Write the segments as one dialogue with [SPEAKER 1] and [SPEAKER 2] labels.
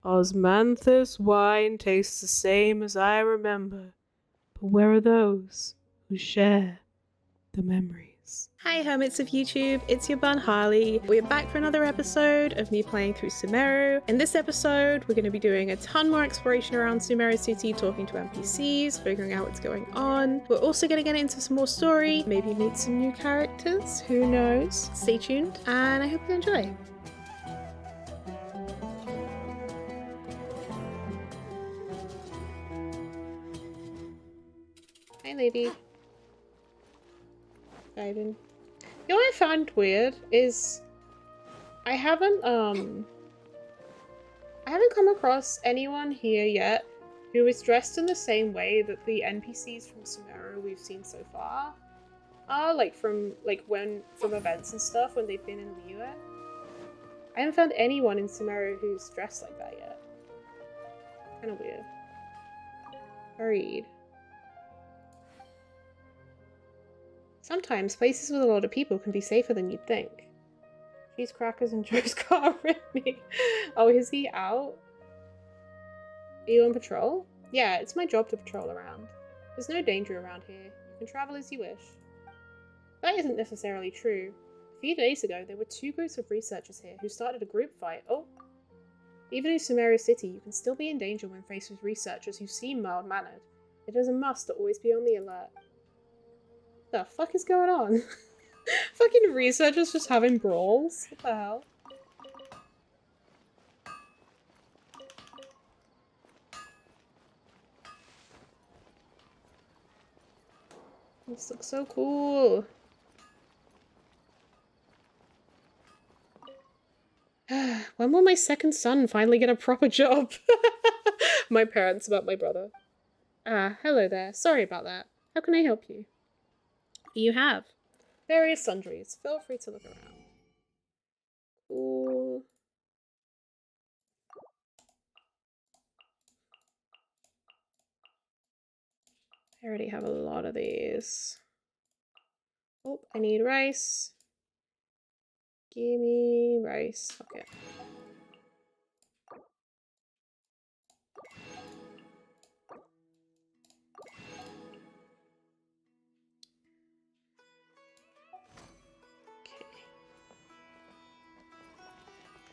[SPEAKER 1] Osmanthus wine tastes the same as I remember, but where are those who share the memories? Hi hermits of YouTube, it's your bun Harley. We're back for another episode of me playing through Sumeru. In this episode, we're going to be doing a ton more exploration around Sumeru City, talking to NPCs, figuring out what's going on. We're also going to get into some more story, maybe meet some new characters, who knows? Stay tuned, and I hope you enjoy. Hi lady. Dive in. You know what I found weird is I haven't come across anyone here yet who is dressed in the same way that the NPCs from Sumeru we've seen so far are, like from events and stuff when they've been in Liyue. I haven't found anyone in Sumeru who's dressed like that yet. Kinda weird. Hurried. Sometimes places with a lot of people can be safer than you'd think. Cheese crackers and Joe's car with me. Oh, is he out? Are you on patrol? Yeah, it's my job to patrol around. There's no danger around here. You can travel as you wish. That isn't necessarily true. A few days ago, there were 2 groups of researchers here who started a group fight. Oh. Even in Sumeru City, you can still be in danger when faced with researchers who seem mild-mannered. It is a must to always be on the alert. What the fuck is going on? Fucking researchers just having brawls? What the hell? This looks so cool. When will my second son finally get a proper job? My parents about my brother. Ah, hello there. Sorry about that. How can I help you? You have various sundries. Feel free to look around. Cool. I already have a lot of these. Oh, I need rice. Give me rice. Okay.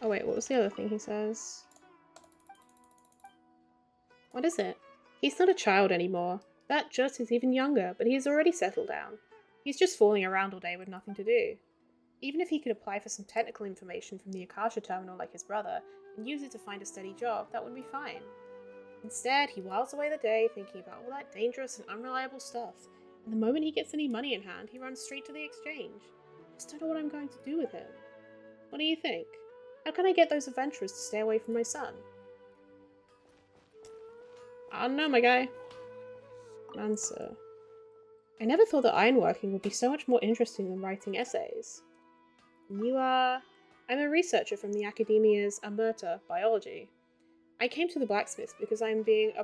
[SPEAKER 1] Oh wait, what was the other thing he says? What is it? He's not a child anymore. That Jut is even younger, but he's already settled down. He's just fooling around all day with nothing to do. Even if he could apply for some technical information from the Akasha terminal like his brother, and use it to find a steady job, that would be fine. Instead, he whiles away the day thinking about all that dangerous and unreliable stuff, and the moment he gets any money in hand, he runs straight to the exchange. I just don't know what I'm going to do with him. What do you think? How can I get those adventurers to stay away from my son? I don't know, my guy. Answer. I never thought that ironworking would be so much more interesting than writing essays. And you are... I'm a researcher from the Academia's Amerta Biology. I came to the blacksmith because I'm being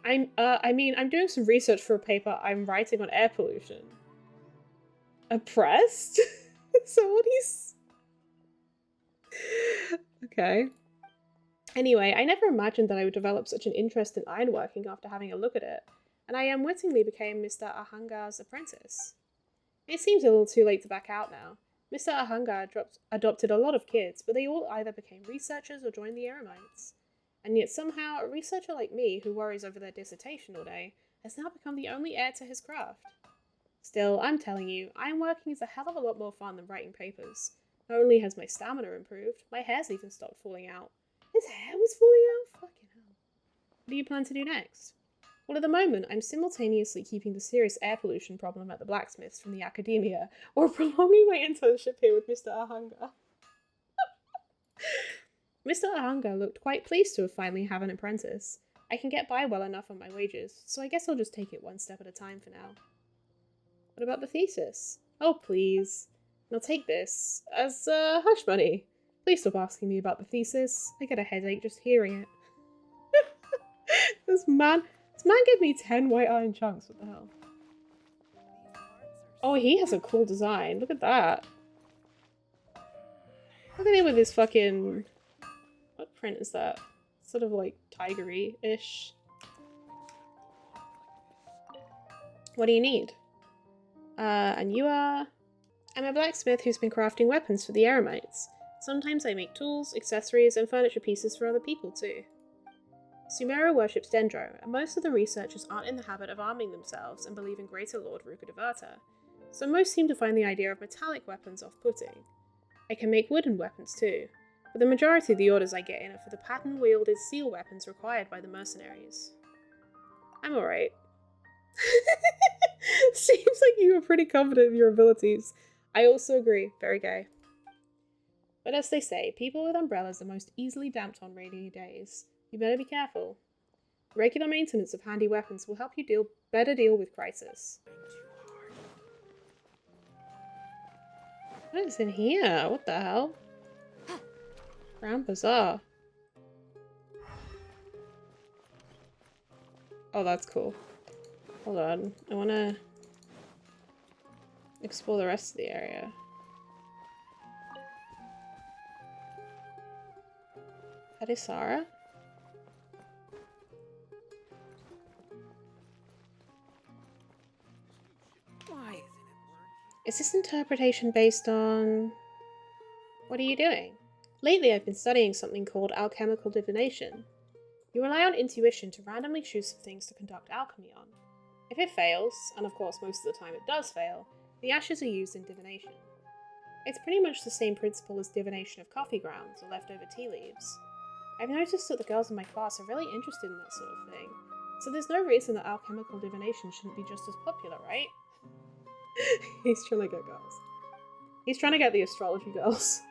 [SPEAKER 1] I'm doing some research for a paper I'm writing on air pollution. Oppressed? So what he's... Okay. Anyway, I never imagined that I would develop such an interest in ironworking after having a look at it, and I unwittingly became Mr. Ahangar's apprentice. It seems a little too late to back out now. Mr. Ahangar adopted a lot of kids, but they all either became researchers or joined the Eremites. And yet somehow, a researcher like me, who worries over their dissertation all day, has now become the only heir to his craft. Still, I'm telling you, ironworking is a hell of a lot more fun than writing papers. Not only has my stamina improved, my hair's even stopped falling out. His hair was falling out? Fucking hell. What do you plan to do next? Well, at the moment, I'm simultaneously keeping the serious air pollution problem at the blacksmiths from the academia, or prolonging my internship here with Mr. Ahangar. Mr. Ahangar looked quite pleased to have finally have an apprentice. I can get by well enough on my wages, so I guess I'll just take it one step at a time for now. What about the thesis? Oh, please. I'll take this as hush money. Please stop asking me about the thesis. I get a headache just hearing it. This man gave me 10 white iron chunks. What the hell? Oh, he has a cool design. Look at that. Look at him with his fucking... What? print is that? Sort of like tigery-ish. What do you need? And you are? I'm a blacksmith who's been crafting weapons for the Eremites. Sometimes I make tools, accessories, and furniture pieces for other people too. Sumeru worships Dendro, and most of the researchers aren't in the habit of arming themselves and believe in Greater Lord Rukkhadevata, so most seem to find the idea of metallic weapons off-putting. I can make wooden weapons too, but the majority of the orders I get in are for the pattern-wielded steel weapons required by the mercenaries. I'm alright. Seems like you were pretty confident in your abilities. I also agree, very gay. But as they say, people with umbrellas are most easily damped on rainy days. You better be careful. Regular maintenance of handy weapons will help you better deal with crisis. What is in here? What the hell? Grand Bazaar. Oh, that's cool. Hold on. I want to explore the rest of the area. Hadisara? Is this interpretation based on... What are you doing? Lately I've been studying something called alchemical divination. You rely on intuition to randomly choose some things to conduct alchemy on. If it fails, and of course most of the time it does fail, the ashes are used in divination. It's pretty much the same principle as divination of coffee grounds or leftover tea leaves. I've noticed that the girls in my class are really interested in that sort of thing, so there's no reason that alchemical divination shouldn't be just as popular, right? He's trying to get girls. He's trying to get the astrology girls.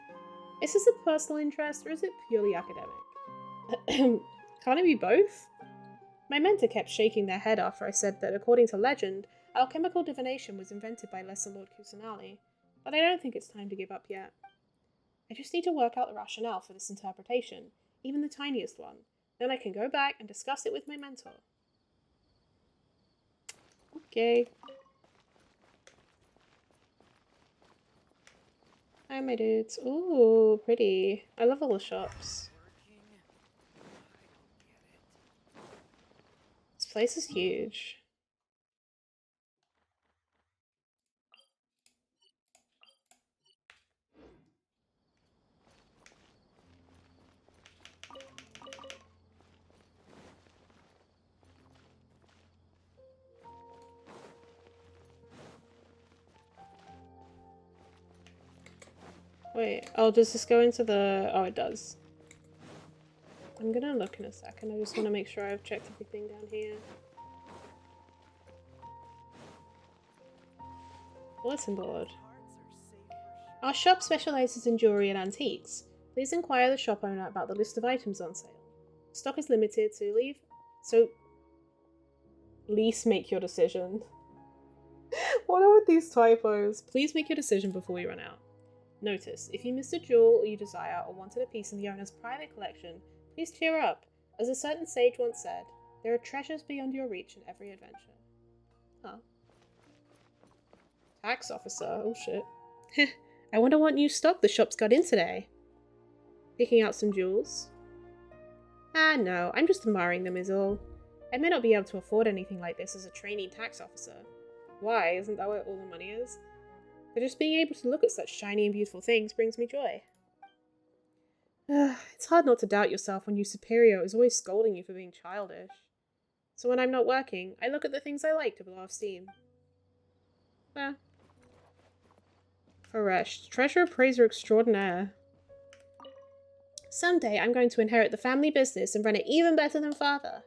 [SPEAKER 1] Is this a personal interest or is it purely academic? Can't it be both? My mentor kept shaking their head after I said that according to legend, alchemical divination was invented by Lesser Lord Kusanali, but I don't think it's time to give up yet. I just need to work out the rationale for this interpretation, even the tiniest one. Then I can go back and discuss it with my mentor. Okay. Hi, my dudes. Ooh, pretty. I love all the shops. This place is huge. Wait, oh, does this go into the... Oh, it does. I'm gonna look in a second. I just want to make sure I've checked everything down here. Bulletin board. Our shop specializes in jewelry and antiques. Please inquire the shop owner about the list of items on sale. Stock is limited to leave, so lease make your decision. What are with these typos? Please make your decision before we run out. Notice, if you missed a jewel you desire or wanted a piece in the owner's private collection, please cheer up. As a certain sage once said, there are treasures beyond your reach in every adventure. Huh. Tax officer, oh shit. I wonder what new stock the shop's got in today. Picking out some jewels. Ah no, I'm just admiring them is all. I may not be able to afford anything like this as a trainee tax officer. Why? Isn't that where all the money is? But just being able to look at such shiny and beautiful things brings me joy. It's hard not to doubt yourself when your superior is always scolding you for being childish. So when I'm not working, I look at the things I like to blow off steam. Faresh, treasure appraiser extraordinaire. Someday I'm going to inherit the family business and run it even better than father.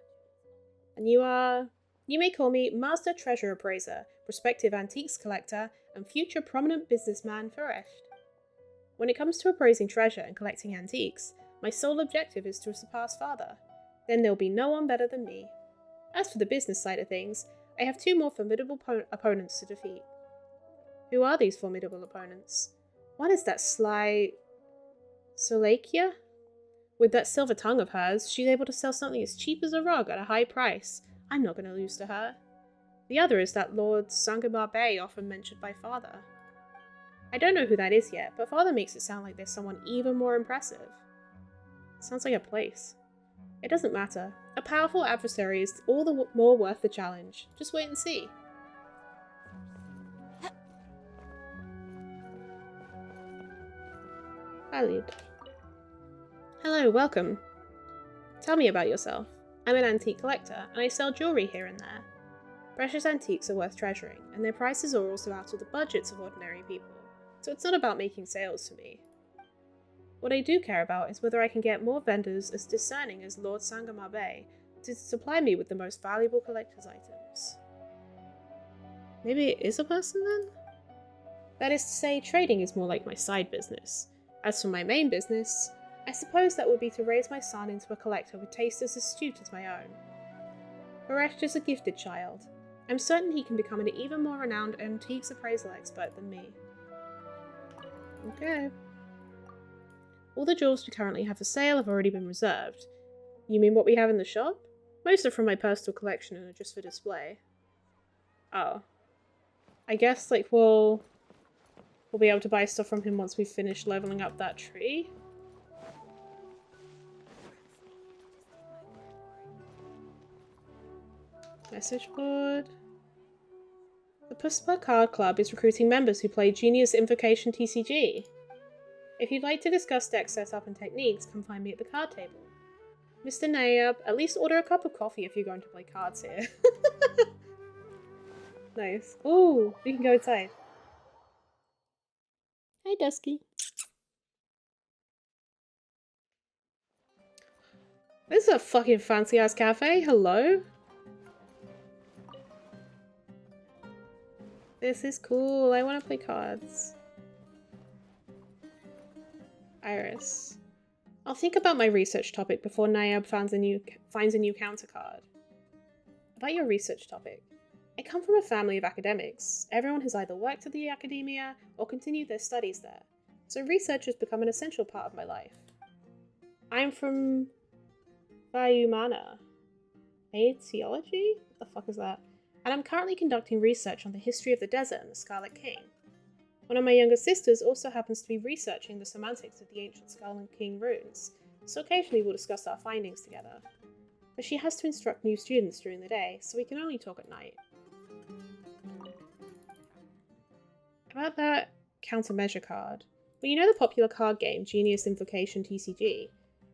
[SPEAKER 1] And you are... You may call me Master Treasure Appraiser, prospective antiques collector, and future prominent businessman Faresh. When it comes to appraising treasure and collecting antiques, my sole objective is to surpass father. Then there'll be no one better than me. As for the business side of things, I have two more formidable opponents to defeat. Who are these formidable opponents? One is that sly... Solekia? With that silver tongue of hers, she's able to sell something as cheap as a rug at a high price. I'm not going to lose to her. The other is that Lord Sangamar Bey often mentioned by father. I don't know who that is yet, but father makes it sound like there's someone even more impressive. Sounds like a place. It doesn't matter. A powerful adversary is all the more worth the challenge. Just wait and see. Valid. Hello, welcome. Tell me about yourself. I'm an antique collector, and I sell jewellery here and there. Precious antiques are worth treasuring, and their prices are also out of the budgets of ordinary people, so it's not about making sales for me. What I do care about is whether I can get more vendors as discerning as Lord Sangamabe to supply me with the most valuable collector's items. Maybe it is a person then? That is to say, trading is more like my side business. As for my main business, I suppose that would be to raise my son into a collector with taste as astute as my own. Baresh is a gifted child. I'm certain he can become an even more renowned antiques appraisal expert than me. Okay. All the jewels we currently have for sale have already been reserved. You mean what we have in the shop? Most are from my personal collection and are just for display. Oh. I guess, like, we'll be able to buy stuff from him once we've finished leveling up that tree. Message board. The Puspa Card Club is recruiting members who play Genius Invocation TCG. If you'd like to discuss deck setup and techniques, come find me at the card table. Mr. Nayab, at least order a cup of coffee if you're going to play cards here. Nice. Ooh, we can go inside. Hey, Dusky. This is a fucking fancy-ass cafe. Hello? This is cool. I want to play cards. Iris. I'll think about my research topic before Nayab finds a new counter card. About your research topic. I come from a family of academics. Everyone has either worked at the academia or continued their studies there, so research has become an essential part of my life. I'm from Vayumana. Aetiology? What the fuck is that? And I'm currently conducting research on the history of the desert and the Scarlet King. One of my younger sisters also happens to be researching the semantics of the ancient Scarlet King runes, so occasionally we'll discuss our findings together. But she has to instruct new students during the day, so we can only talk at night. About that countermeasure card. Well, you know the popular card game Genius Invocation TCG?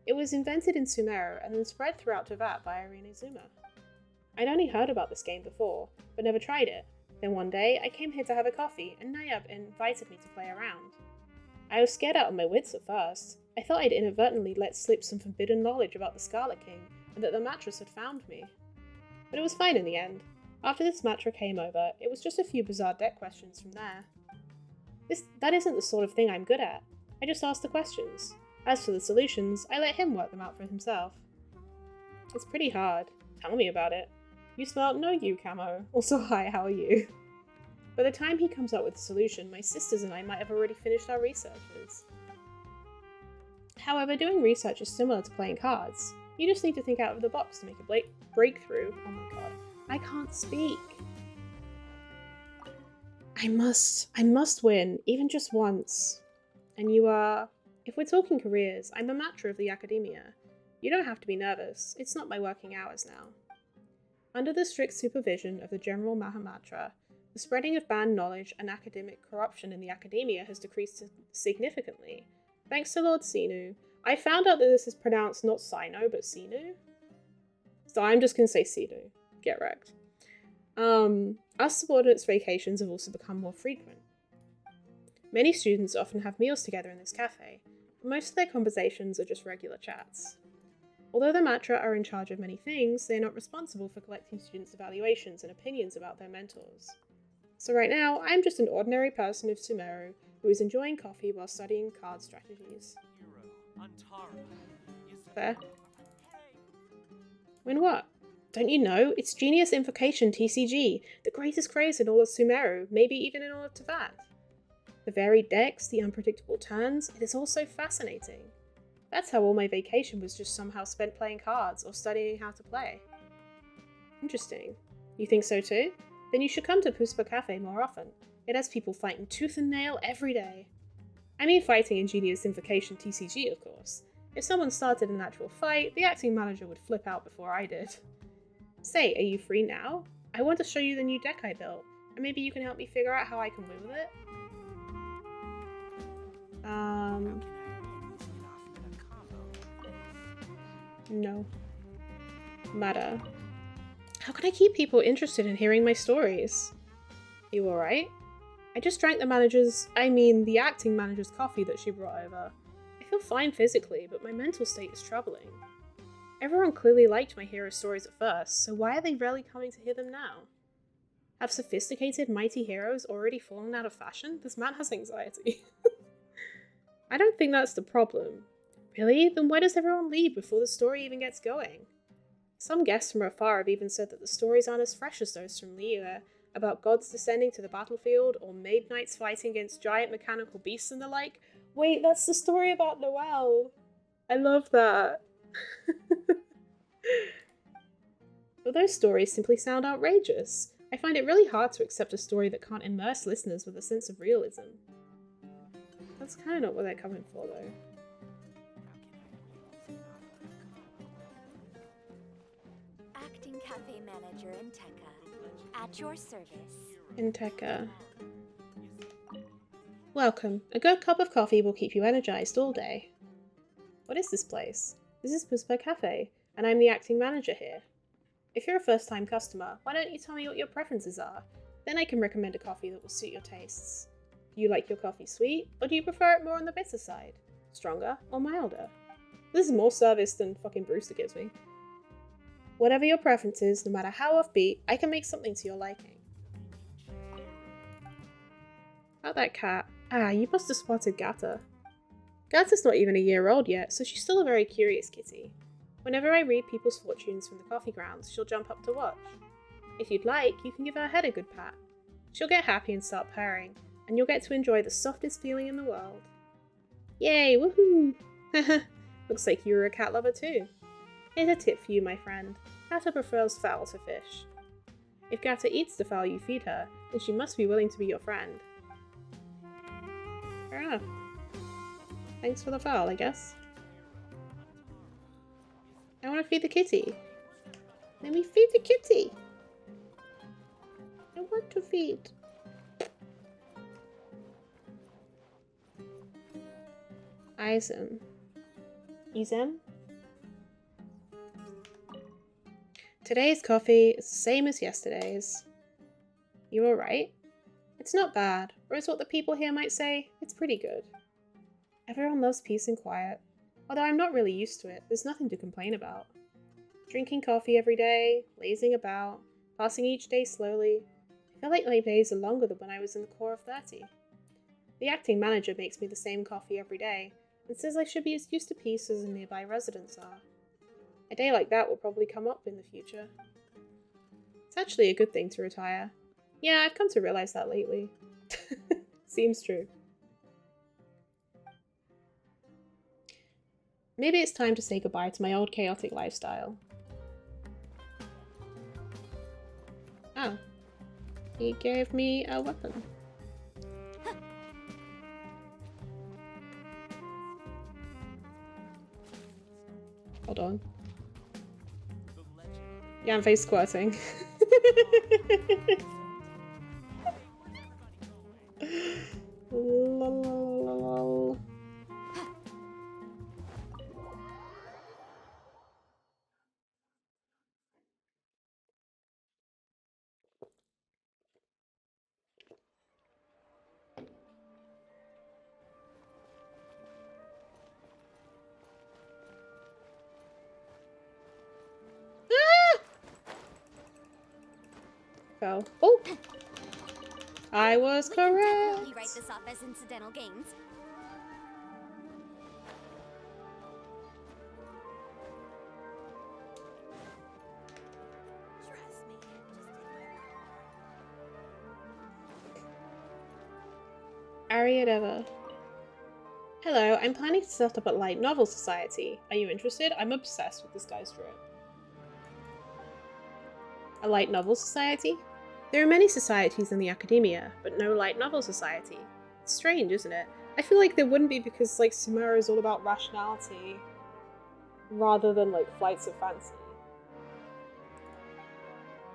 [SPEAKER 1] It was invented in Sumeru and then spread throughout Teyvat by Irene Zuma. I'd only heard about this game before, but never tried it. Then one day, I came here to have a coffee, and Nayab invited me to play around. I was scared out of my wits at first. I thought I'd inadvertently let slip some forbidden knowledge about the Scarlet King, and that the mattress had found me. But it was fine in the end. After this mattress came over, it was just a few bizarre deck questions from there. That isn't the sort of thing I'm good at. I just ask the questions. As for the solutions, I let him work them out for himself. It's pretty hard. Tell me about it. You smell no you, Camo. Also, hi, how are you? By the time he comes up with a solution, my sisters and I might have already finished our researches. However, doing research is similar to playing cards. You just need to think out of the box to make a breakthrough. Oh my god. I can't speak. I must win, even just once. And you are... If we're talking careers, I'm a matra of the academia. You don't have to be nervous. It's not my working hours now. Under the strict supervision of the General Mahamatra, the spreading of banned knowledge and academic corruption in the academia has decreased significantly. Thanks to Lord Sinu. I found out that this is pronounced not Sino, but Sinu. So I'm just going to say Sinu. Get wrecked. Us subordinates' vacations have also become more frequent. Many students often have meals together in this cafe, but most of their conversations are just regular chats. Although the Matra are in charge of many things, they are not responsible for collecting students' evaluations and opinions about their mentors. So right now, I'm just an ordinary person of Sumeru who is enjoying coffee while studying card strategies. Fair. Win what? Don't you know? It's Genius Invocation TCG, the greatest craze in all of Sumeru, maybe even in all of Teyvat. The varied decks, the unpredictable turns, it is all so fascinating. That's how all my vacation was just somehow spent playing cards or studying how to play. Interesting. You think so too? Then you should come to Puspa Cafe more often. It has people fighting tooth and nail every day. I mean fighting in Genius Invocation TCG, of course. If someone started an actual fight, the acting manager would flip out before I did. Say, are you free now? I want to show you the new deck I built, and maybe you can help me figure out how I can win with it? No. Matter. How can I keep people interested in hearing my stories? You alright? I just drank the acting manager's coffee that she brought over. I feel fine physically, but my mental state is troubling. Everyone clearly liked my hero stories at first, so why are they rarely coming to hear them now? Have sophisticated, mighty heroes already fallen out of fashion? This man has anxiety. I don't think that's the problem. Really? Then why does everyone leave before the story even gets going? Some guests from afar have even said that the stories aren't as fresh as those from Liyue, about gods descending to the battlefield, or maid knights fighting against giant mechanical beasts and the like. Wait, that's the story about Noelle. I love that. But those stories simply sound outrageous. I find it really hard to accept a story that can't immerse listeners with a sense of realism. That's kind of not what they're coming for, though.
[SPEAKER 2] Acting cafe manager Inteka, at your service.
[SPEAKER 1] Inteka. Welcome. A good cup of coffee will keep you energized all day. What is this place? This is Puspa Cafe, and I'm the acting manager here. If you're a first-time customer, why don't you tell me what your preferences are? Then I can recommend a coffee that will suit your tastes. Do you like your coffee sweet, or do you prefer it more on the bitter side? Stronger or milder? This is more service than fucking Brewster gives me. Whatever your preference is, no matter how offbeat, I can make something to your liking. How'd that cat? Ah, you must have spotted Gata. Gata's not even a year old yet, so she's still a very curious kitty. Whenever I read people's fortunes from the coffee grounds, she'll jump up to watch. If you'd like, you can give her head a good pat. She'll get happy and start purring, and you'll get to enjoy the softest feeling in the world. Yay, woohoo! Looks like you were a cat lover too. Here's a tip for you, my friend. Gata prefers fowl to fish. If Gata eats the fowl you feed her, then she must be willing to be your friend. Fair enough. Thanks for the fowl, I guess. I want to feed the kitty. Let me feed the kitty. I want to feed. Izem. Today's coffee is the same as yesterday's. You alright? It's not bad, or as what the people here might say, it's pretty good. Everyone loves peace and quiet. Although I'm not really used to it, there's nothing to complain about. Drinking coffee every day, lazing about, passing each day slowly. I feel like my days are longer than when I was in the core of 30. The acting manager makes me the same coffee every day, and says I should be as used to peace as the nearby residents are. A day like that will probably come up in the future. It's actually a good thing to retire. Yeah, I've come to realize that lately. Seems true. Maybe it's time to say goodbye to my old chaotic lifestyle. Oh. He gave me a weapon. Hold on. Yeah, I'm face squirting. Lol. Fell. Oh! I was correct!
[SPEAKER 2] We can definitely write this off as incidental gains. Trust me.
[SPEAKER 1] Ariadeva. Hello, I'm planning to set up a light novel society. Are you interested? I'm obsessed with this guy's drip. A light novel society? There are many societies in the academia, but no light novel society. It's strange, isn't it? I feel like there wouldn't be because, like, sumeru is all about rationality, rather than like flights of fancy.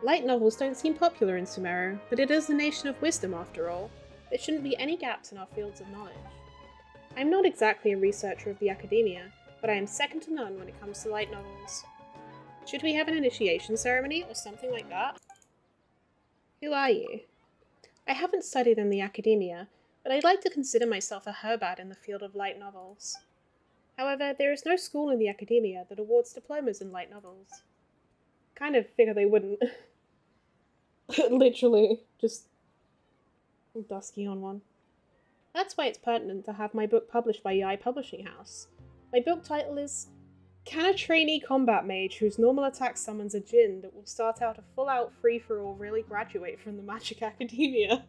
[SPEAKER 1] Light novels don't seem popular in Sumeru, but it is a nation of wisdom after all. There shouldn't be any gaps in our fields of knowledge. I'm not exactly a researcher of the academia, but I am second to none when it comes to light novels. Should we have an initiation ceremony or something like that? Who are you? I haven't studied in the academia, but I'd like to consider myself a herbat in the field of light novels. However, there is no school in the academia that awards diplomas in light novels. Kind of figure they wouldn't. Literally, just dusky on one. That's why it's pertinent to have my book published by Yai Publishing House. My book title is Can a Trainee Combat Mage Whose Normal Attack Summons a Djinn That Will Start Out a Full-Out Free-for-All Really Graduate from the Magic Academia?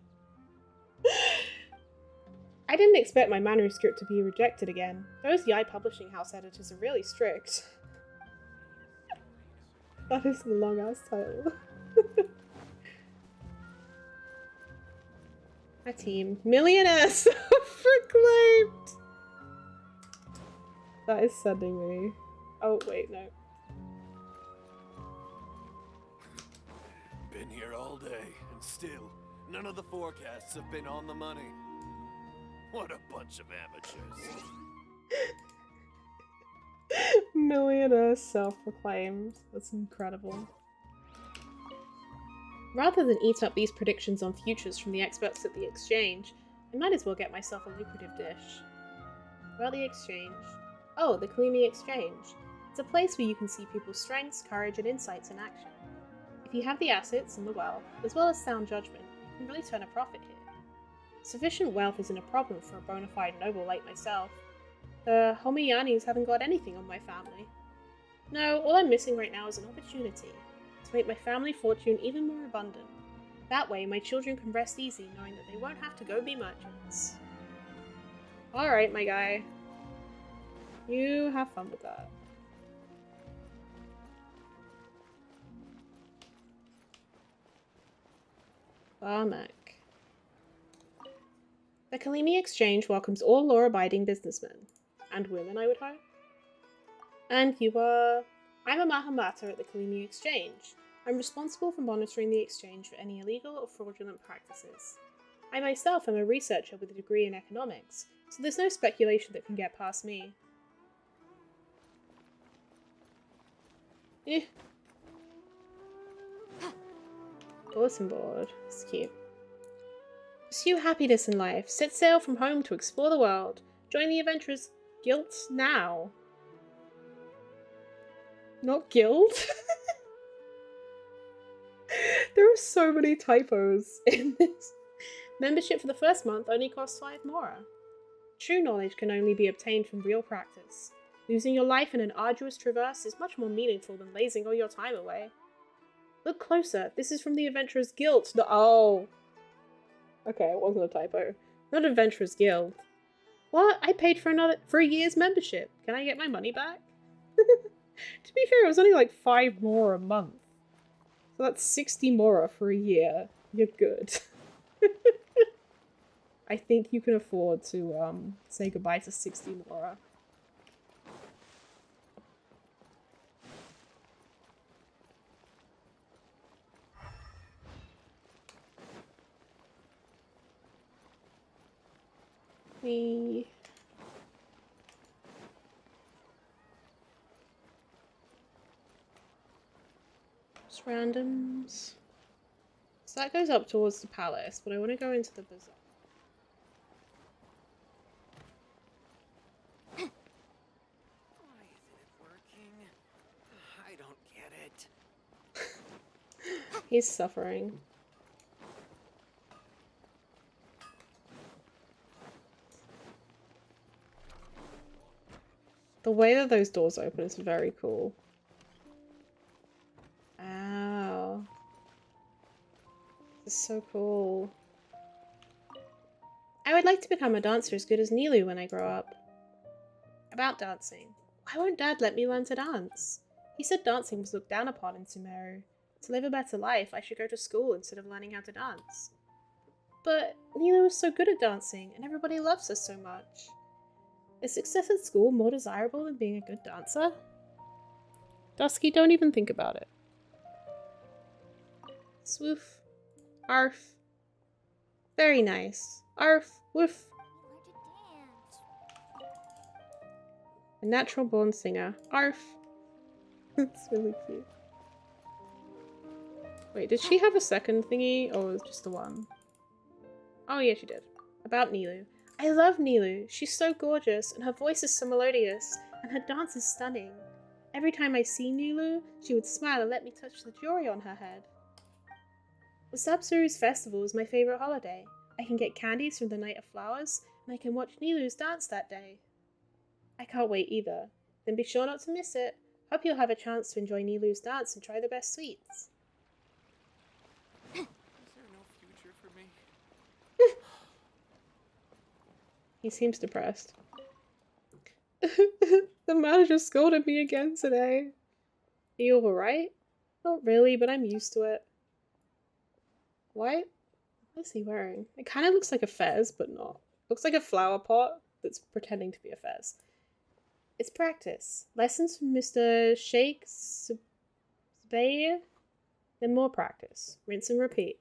[SPEAKER 1] I didn't expect my manuscript to be rejected again. Those Yai Publishing House editors are really strict. That is a long-ass title. A team. Millionaire self-proclaimed! That is sending me. Oh, wait, no.
[SPEAKER 3] Been here all day, and still, none of the forecasts have been on the money. What a bunch of amateurs.
[SPEAKER 1] Millionaire self-proclaimed. That's incredible. Rather than eat up these predictions on futures from the experts at the exchange, I might as well get myself a lucrative dish. About the exchange. Oh, the Kalimi Exchange. It's a place where you can see people's strengths, courage, and insights in action. If you have the assets and the wealth, as well as sound judgment, you can really turn a profit here. Sufficient wealth isn't a problem for a bona fide noble like myself. The Homiyanis haven't got anything on my family. No, all I'm missing right now is an opportunity to make my family fortune even more abundant. That way, my children can rest easy knowing that they won't have to go be merchants. Alright, my guy. You have fun with that. Barmac. The Kalimi Exchange welcomes all law-abiding businessmen. And women, I would hope. And you are... I'm a Mahamata at the Kalimi Exchange. I'm responsible for monitoring the exchange for any illegal or fraudulent practices. I myself am a researcher with a degree in economics, so there's no speculation that can get past me. Bulletin board. It's cute. Pursue happiness in life. Set sail from home to explore the world. Join the Adventurers Guild now. Not guild? There are so many typos in this. Membership for the first month only costs 5 mora. True knowledge can only be obtained from real practice. Losing your life in an arduous traverse is much more meaningful than lazing all your time away. Look closer. This is from the Adventurers Guild. No, oh. Okay, it wasn't a typo. Not Adventurers Guild. What? I paid for a year's membership. Can I get my money back? To be fair, it was only like 5 mora a month. So that's 60 mora for a year. You're good. I think you can afford to say goodbye to 60 mora. Me. Just randoms. So that goes up towards the palace, but I want to go into the bazaar.
[SPEAKER 3] Why isn't it working? I don't get it.
[SPEAKER 1] He's suffering. The way that those doors open is very cool. Ow. This is so cool. I would like to become a dancer as good as Nilu when I grow up. About dancing. Why won't Dad let me learn to dance? He said dancing was looked down upon in Sumeru. To live a better life, I should go to school instead of learning how to dance. But Nilu is so good at dancing, and everybody loves her so much. Is success at school more desirable than being a good dancer? Dusky, don't even think about it. Swoof. Arf. Very nice. Arf. Woof. A natural born singer. Arf. That's really cute. Wait, did she have a second thingy, or was it just the one? Oh yeah, she did. About Nilu. I love Nilu. She's so gorgeous, and her voice is so melodious, and her dance is stunning. Every time I see Nilu, she would smile and let me touch the jewelry on her head. The Sabsuru's festival is my favourite holiday. I can get candies from the Night of Flowers, and I can watch Nilu's dance that day. I can't wait either. Then be sure not to miss it. Hope you'll have a chance to enjoy Nilu's dance and try the best sweets.
[SPEAKER 3] Is there no future for me?
[SPEAKER 1] He seems depressed. The manager scolded me again today. Are you alright? Not really, but I'm used to it. What is he wearing? It kind of looks like a fez, but not. Looks like a flower pot that's pretending to be a fez. It's practice. Lessons from Mr. Sheikh Zubayr. Then more practice. Rinse and repeat.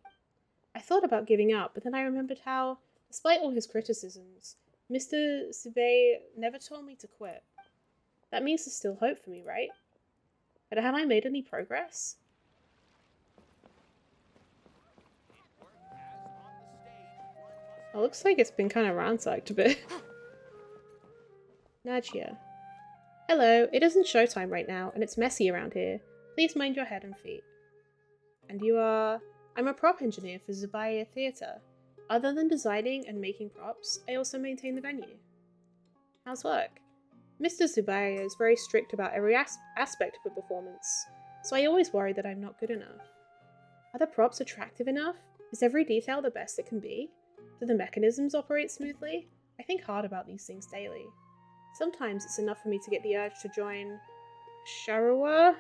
[SPEAKER 1] I thought about giving up, but then I remembered how, despite all his criticisms, Mr. Zubayr never told me to quit. That means there's still hope for me, right? But have I made any progress? It looks like it's been kind of ransacked a bit. Najia. Hello, it isn't showtime right now, and it's messy around here. Please mind your head and feet. And you are... I'm a prop engineer for Zubayr Theatre. Other than designing and making props, I also maintain the venue. How's work? Mr. Zubayr is very strict about every aspect of a performance, so I always worry that I'm not good enough. Are the props attractive enough? Is every detail the best it can be? Do the mechanisms operate smoothly? I think hard about these things daily. Sometimes it's enough for me to get the urge to join Sharawa.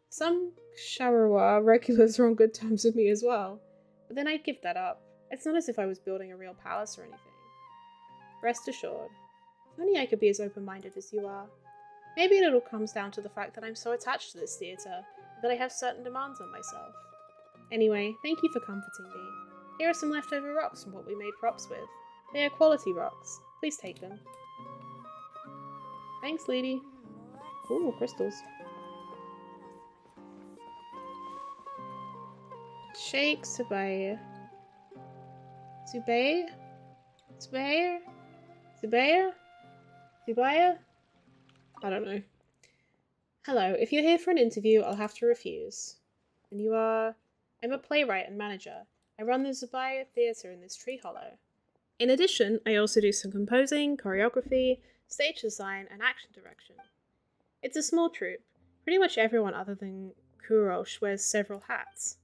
[SPEAKER 1] Some Sharawa regulars are on good terms with me as well, but then I'd give that up. It's not as if I was building a real palace or anything. Rest assured. If only I could be as open-minded as you are. Maybe it all comes down to the fact that I'm so attached to this theatre that I have certain demands on myself. Anyway, thank you for comforting me. Here are some leftover rocks from what we made props with. They are quality rocks. Please take them. Thanks, lady. Ooh, crystals. Sheikh Zubayr. Zubayr? Zubayr? Zubayr? Zubayr? I don't know. Hello, if you're here for an interview, I'll have to refuse. And you are... I'm a playwright and manager. I run the Zubayr Theatre in this tree hollow. In addition, I also do some composing, choreography, stage design, and action direction. It's a small troupe. Pretty much everyone other than Kurosh wears several hats.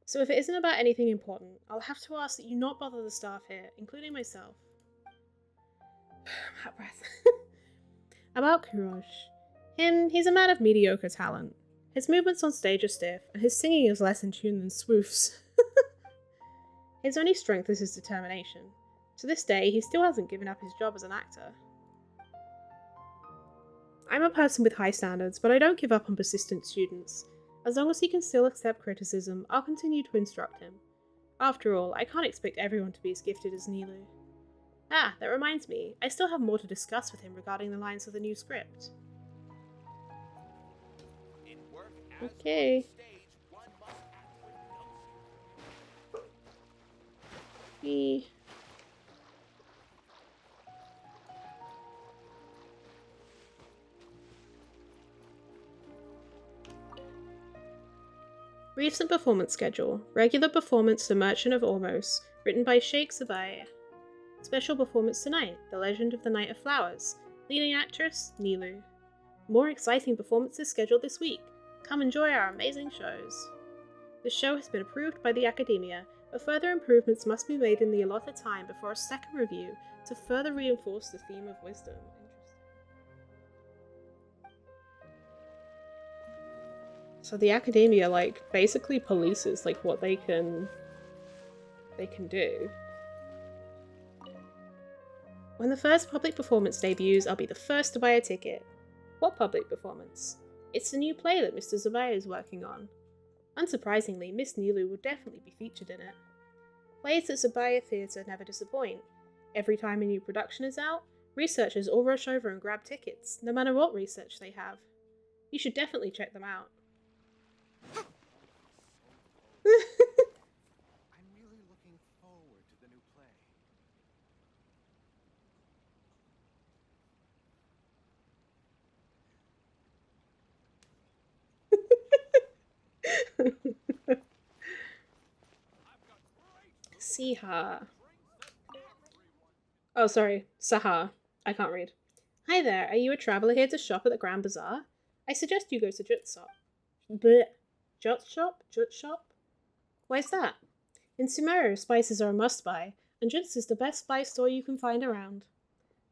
[SPEAKER 1] So if it isn't about anything important, I'll have to ask that you not bother the staff here, including myself. Hot breath. About Kurosh. He's a man of mediocre talent. His movements on stage are stiff, and his singing is less in tune than Swoof's. His only strength is his determination. To this day, he still hasn't given up his job as an actor. I'm a person with high standards, but I don't give up on persistent students. As long as he can still accept criticism, I'll continue to instruct him. After all, I can't expect everyone to be as gifted as Nilu. Ah, that reminds me, I still have more to discuss with him regarding the lines of the new script. Okay. Me. Recent performance schedule. Regular performance The Merchant of Ormos, written by Sheikh Zubayr. Special performance tonight, The Legend of the Night of Flowers. Leading actress, Nilu. More exciting performances scheduled this week. Come enjoy our amazing shows. The show has been approved by the Academia, but further improvements must be made in the allotted time before a second review to further reinforce the theme of wisdom. So the Academia, like, basically polices, like, what they can do. When the first public performance debuts, I'll be the first to buy a ticket. What public performance? It's the new play that Mr. Zabaya is working on. Unsurprisingly, Miss Nilu will definitely be featured in it. Plays at Zabaya Theatre never disappoint. Every time a new production is out, researchers all rush over and grab tickets, no matter what research they have. You should definitely check them out.
[SPEAKER 3] I'm really looking forward to the new play.
[SPEAKER 1] Siha. Oh, sorry. Saha. I can't read. Hi there, are you a traveller here to shop at the Grand Bazaar? I suggest you go to Jut Shop. Bleh. Jut Shop? Jut Shop? Why's that? In Sumeru, spices are a must-buy, and Jut's is the best spice store you can find around.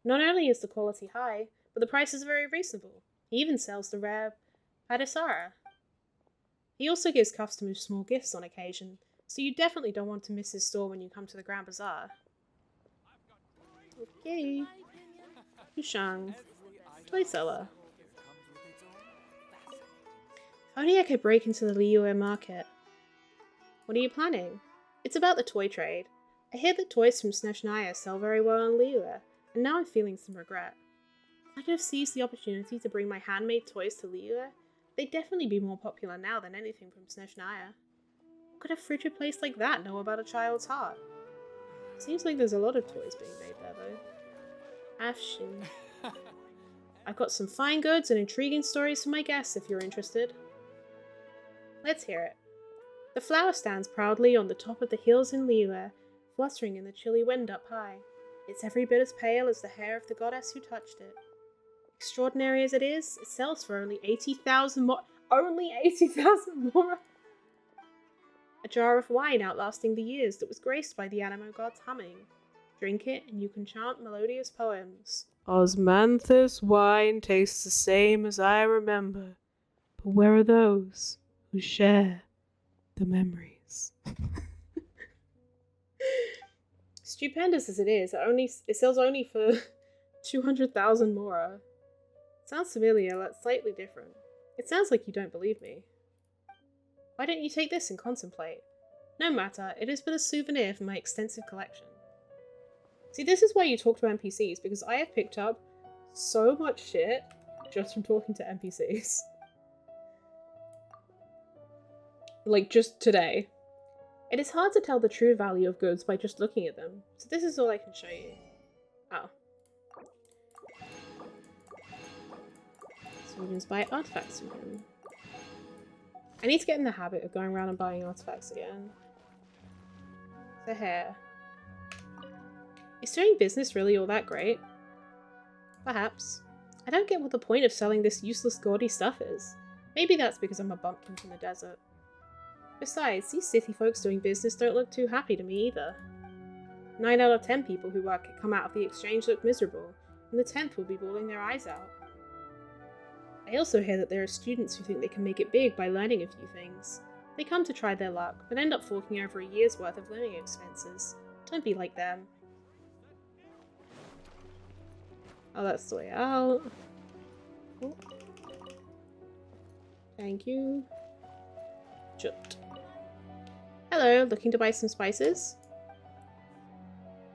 [SPEAKER 1] Not only is the quality high, but the prices are very reasonable. He even sells the rare Padisara. He also gives customers small gifts on occasion, so you definitely don't want to miss his store when you come to the Grand Bazaar. Okay. Yushang. Toy seller. If only I could break into the Liyue market. What are you planning? It's about the toy trade. I hear that toys from Snezhnaya sell very well in Liyue, and now I'm feeling some regret. If I could have seized the opportunity to bring my handmade toys to Liyue, they'd definitely be more popular now than anything from Snezhnaya. What could a frigid place like that know about a child's heart? Seems like there's a lot of toys being made there, though. Afshin. I've got some fine goods and intriguing stories for my guests if you're interested. Let's hear it. The flower stands proudly on the top of the hills in Liyue, fluttering in the chilly wind up high. It's every bit as pale as the hair of the goddess who touched it. Extraordinary as it is, it sells for only 80,000 more. Only 80,000 more! A jar of wine outlasting the years that was graced by the animo god's humming. Drink it and you can chant melodious poems. Osmanthus wine tastes the same as I remember, but where are those who share the memories? Stupendous as it is, it sells only for 200,000 mora. Sounds familiar, but slightly different. It sounds like you don't believe me. Why don't you take this and contemplate? No matter, it is but a souvenir from my extensive collection. See, this is why you talk to NPCs, because I have picked up so much shit just from talking to NPCs. Like, just today. It is hard to tell the true value of goods by just looking at them, so this is all I can show you. Oh. So we can buy artifacts from him. I need to get in the habit of going around and buying artifacts again. The hair. Is doing business really all that great? Perhaps. I don't get what the point of selling this useless gaudy stuff is. Maybe that's because I'm a bumpkin from the desert. Besides, these city folks doing business don't look too happy to me either. 9 out of 10 people who come out of the exchange look miserable, and the 10th will be bawling their eyes out. I also hear that there are students who think they can make it big by learning a few things. They come to try their luck, but end up forking over a year's worth of living expenses. Don't be like them. Oh, that's the way out. Oh. Thank you. Jut. Hello, looking to buy some spices?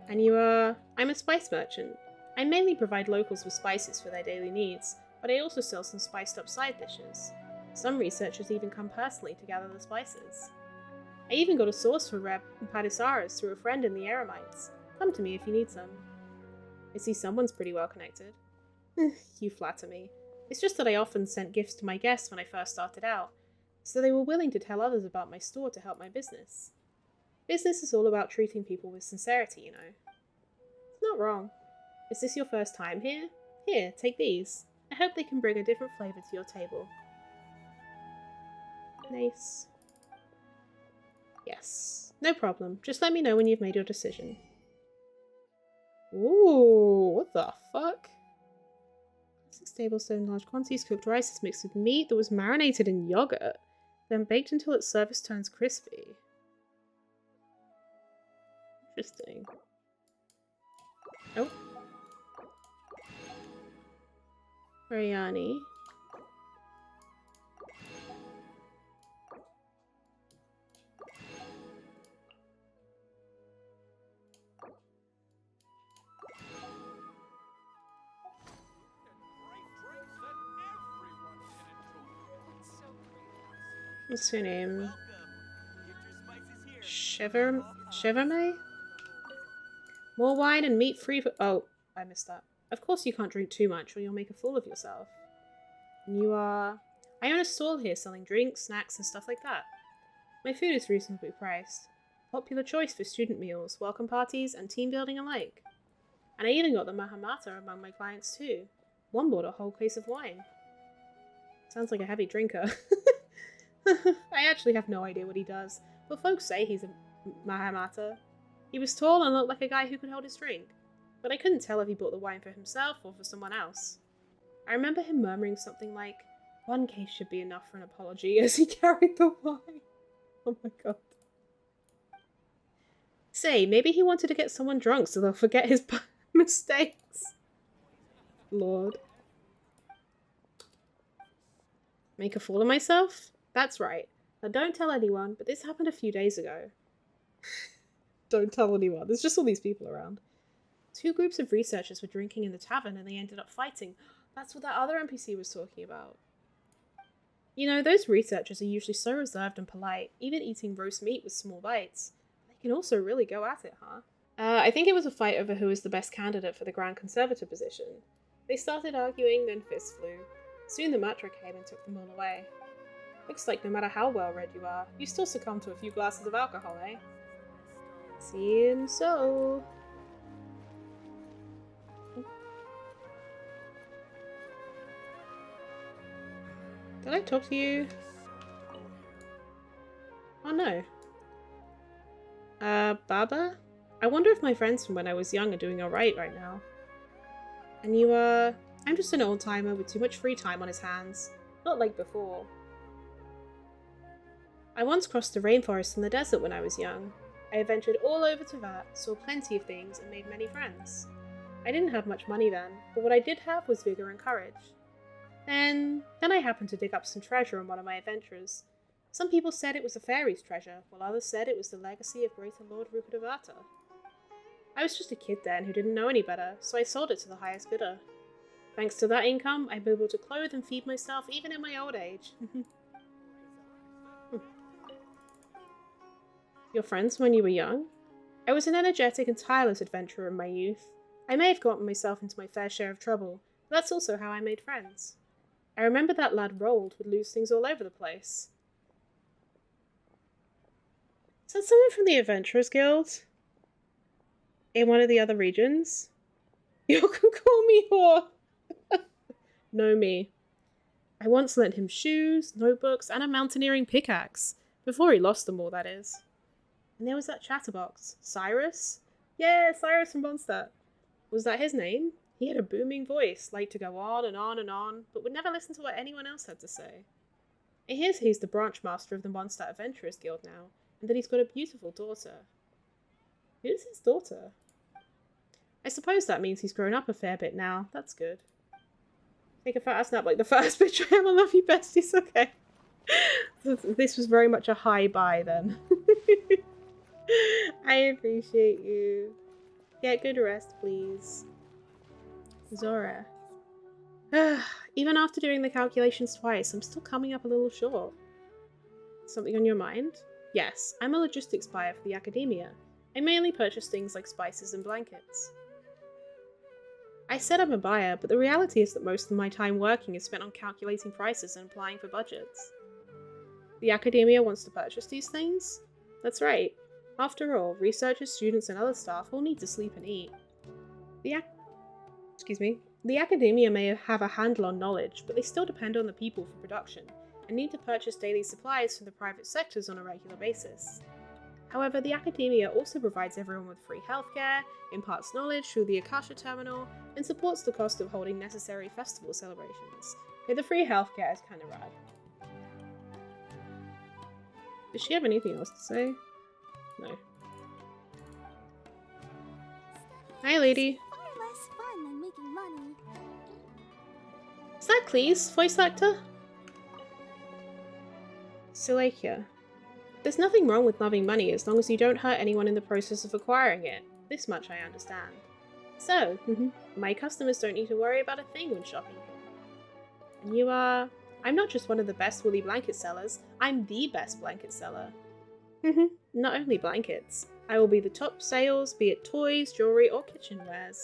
[SPEAKER 1] And you are... I'm a spice merchant. I mainly provide locals with spices for their daily needs, but I also sell some spiced up side dishes. Some researchers even come personally to gather the spices. I even got a source for rare Padisaras through a friend in the Eremites. Come to me if you need some. I see someone's pretty well connected. You flatter me. It's just that I often sent gifts to my guests when I first started out, so they were willing to tell others about my store to help my business. Business is all about treating people with sincerity, you know. It's not wrong. Is this your first time here? Here, take these. I hope they can bring a different flavour to your table. Nice. Yes. No problem. Just let me know when you've made your decision. Ooh, what the fuck? 6 tablespoons large quantities cooked rice is mixed with meat that was marinated in yogurt, then baked until its surface turns crispy. Interesting. Oh. Biryani. What's her name? Shiverme? More wine and meat free for— oh, I missed that. Of course you can't drink too much or you'll make a fool of yourself. And you are— I own a stall here selling drinks, snacks and stuff like that. My food is reasonably priced. Popular choice for student meals, welcome parties and team building alike. And I even got the Mahamata among my clients too. One bought a whole case of wine. Sounds like a heavy drinker. I actually have no idea what he does, but folks say he's a Mahamata. He was tall and looked like a guy who could hold his drink, but I couldn't tell if he bought the wine for himself or for someone else. I remember him murmuring something like, "One case should be enough for an apology," as he carried the wine. Oh my god. Say, maybe he wanted to get someone drunk so they'll forget his mistakes. Lord. Make a fool of myself? That's right. Now don't tell anyone, but this happened a few days ago. Don't tell anyone. There's just all these people around. Two groups of researchers were drinking in the tavern and they ended up fighting. That's what that other NPC was talking about. You know, those researchers are usually so reserved and polite, even eating roast meat with small bites. They can also really go at it, huh? I think it was a fight over who was the best candidate for the Grand Conservator position. They started arguing, then fists flew. Soon the Matra came and took them all away. Looks like no matter how well read you are, you still succumb to a few glasses of alcohol, eh? Seems so. Did I talk to you? Oh no. Baba? I wonder if my friends from when I was young are doing alright right now. And you, I'm just an old-timer with too much free time on his hands. Not like before. I once crossed the rainforest and the desert when I was young. I adventured all over Teyvat, saw plenty of things, and made many friends. I didn't have much money then, but what I did have was vigor and courage. Then I happened to dig up some treasure on one of my adventures. Some people said it was a fairy's treasure, while others said it was the legacy of Greater Lord Rukkhadevata. I was just a kid then who didn't know any better, so I sold it to the highest bidder. Thanks to that income, I'm able to clothe and feed myself even in my old age. Your friends when you were young? I was an energetic and tireless adventurer in my youth. I may have gotten myself into my fair share of trouble, but that's also how I made friends. I remember that lad Rold would lose things all over the place. Is that someone from the Adventurers Guild? In one of the other regions? You can call me whore! Know me. I once lent him shoes, notebooks, and a mountaineering pickaxe. Before he lost them all, that is. And there was that chatterbox. Cyrus? Yeah, Cyrus from Mondstadt. Was that his name? He had a booming voice, liked to go on and on and on, but would never listen to what anyone else had to say. It hears he's the branch master of the Mondstadt Adventurers Guild now, and that he's got a beautiful daughter. Who's his daughter? I suppose that means he's grown up a fair bit now. That's good. Take a fat snap like the first bitch I am. I love you, besties. Okay. This was very much a high buy then. I appreciate you. Get good rest, please. Zora. Even after doing the calculations twice, I'm still coming up a little short. Something on your mind? Yes, I'm a logistics buyer for the academia. I mainly purchase things like spices and blankets. I said I'm a buyer, but the reality is that most of my time working is spent on calculating prices and applying for budgets. The academia wants to purchase these things? That's right. After all, researchers, students, and other staff all need to sleep and eat. The academia may have a handle on knowledge, but they still depend on the people for production, and need to purchase daily supplies from the private sectors on a regular basis. However, the academia also provides everyone with free healthcare, imparts knowledge through the Akasha terminal, and supports the cost of holding necessary festival celebrations. Okay, the free healthcare is kind of rad. Does she have anything else to say? No. Hi, lady.
[SPEAKER 2] Far less fun than making money.
[SPEAKER 1] Is that Cleese, voice actor? Silekia. There's nothing wrong with loving money as long as you don't hurt anyone in the process of acquiring it. This much I understand. So, my customers don't need to worry about a thing when shopping here. And you are... I'm not just one of the best woolly blanket sellers, I'm the best blanket seller. Not only blankets. I will be the top sales, be it toys, jewelry, or kitchenwares.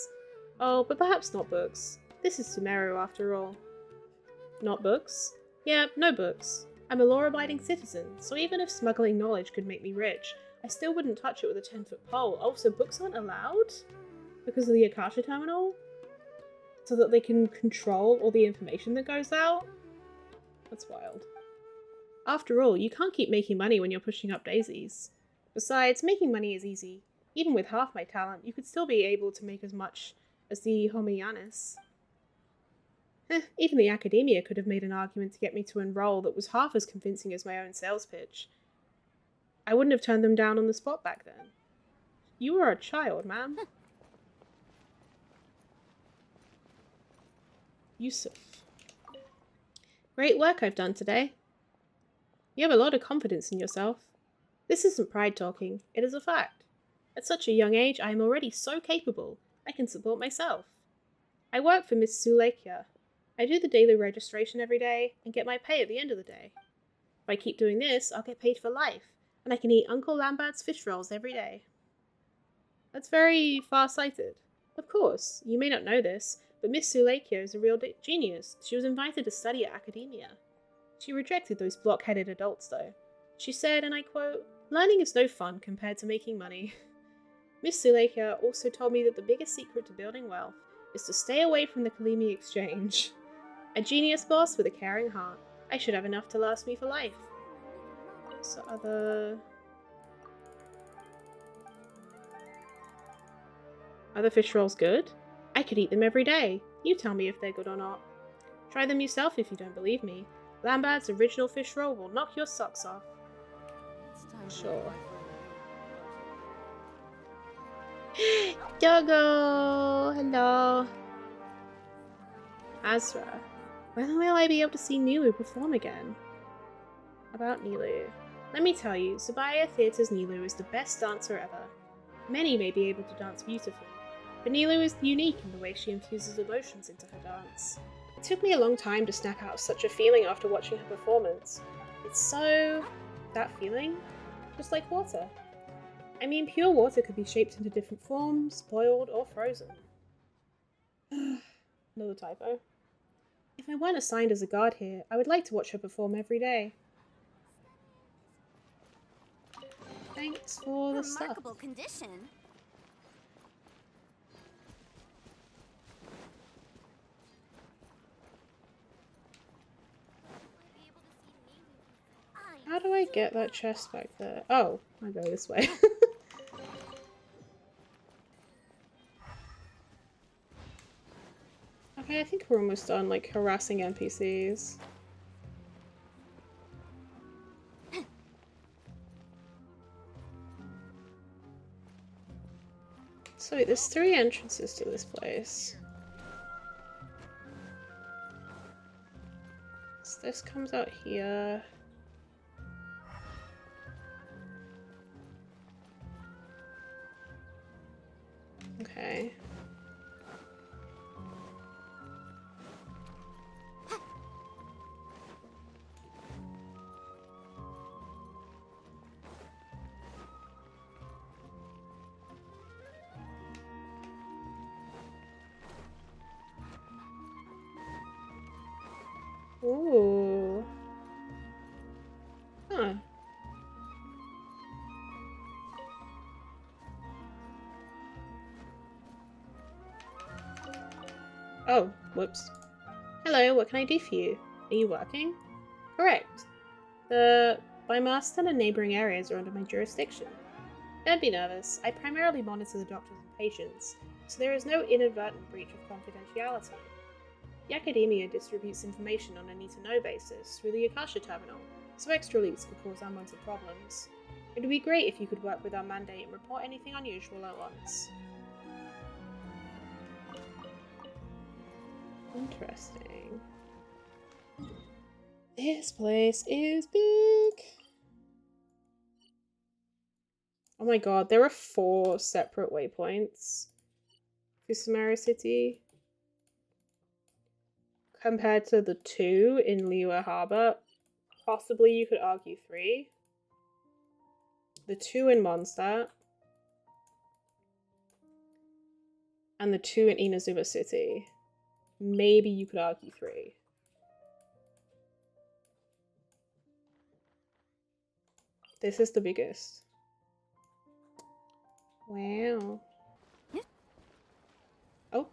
[SPEAKER 1] Oh, but perhaps not books. This is Sumeru after all. Not books? Yeah, no books. I'm a law-abiding citizen, so even if smuggling knowledge could make me rich, I still wouldn't touch it with a 10-foot pole. Oh, so books aren't allowed? Because of the Akasha terminal? So that they can control all the information that goes out? That's wild. After all, you can't keep making money when you're pushing up daisies. Besides, making money is easy. Even with half my talent, you could still be able to make as much as the Homoyanis. Even the academia could have made an argument to get me to enroll that was half as convincing as my own sales pitch. I wouldn't have turned them down on the spot back then. You were a child, ma'am. Yusuf. Great work I've done today. You have a lot of confidence in yourself. This isn't pride talking, it is a fact. At such a young age, I am already so capable, I can support myself. I work for Miss Suleika. I do the daily registration every day, and get my pay at the end of the day. If I keep doing this, I'll get paid for life, and I can eat Uncle Lambert's fish rolls every day. That's very far-sighted. Of course, you may not know this, but Miss Suleika is a real genius. She was invited to study at academia. She rejected those block-headed adults, though. She said, and I quote, "Learning is no fun compared to making money." Miss Suleika also told me that the biggest secret to building wealth is to stay away from the Kalimi exchange. A genius boss with a caring heart. I should have enough to last me for life. So Are the fish rolls good? I could eat them every day. You tell me if they're good or not. Try them yourself if you don't believe me. Lambert's original fish roll will knock your socks off. Sure. Doggo! Hello. Azra. When will I be able to see Nilu perform again? About Nilu. Let me tell you, Sabaya Theatre's Nilu is the best dancer ever. Many may be able to dance beautifully, but Nilu is unique in the way she infuses emotions into her dance. It took me a long time to snap out of such a feeling after watching her performance. It's so... that feeling? Just like water. I mean, pure water could be shaped into different forms, boiled or frozen. Another typo. If I weren't assigned as a guard here, I would like to watch her perform every day. Thanks for the stuff.
[SPEAKER 2] Remarkable condition.
[SPEAKER 1] How do I get that chest back there? Oh, I go this way. Okay, I think we're almost done, like, harassing NPCs. So wait, there's 3 entrances to this place. So this comes out here. Okay. Ooh. Huh. Oh, whoops. Hello, what can I do for you? Are you working? Correct. The Marston and neighbouring areas are under my jurisdiction. Don't be nervous. I primarily monitor the doctors and patients, so there is no inadvertent breach of confidentiality. The Academia distributes information on a need-to-know basis through the Akasha terminal, so extra leaks could cause unwanted problems. It would be great if you could work with our mandate and report anything unusual at once. Interesting. This place is big. Oh my god, there are 4 separate waypoints for Sumeru City. compared to the 2 in Liyue Harbor. Possibly you could argue 3. The 2 in Mondstadt. And the 2 in Inazuma City. Maybe you could argue 3. This is the biggest. Wow. Oh.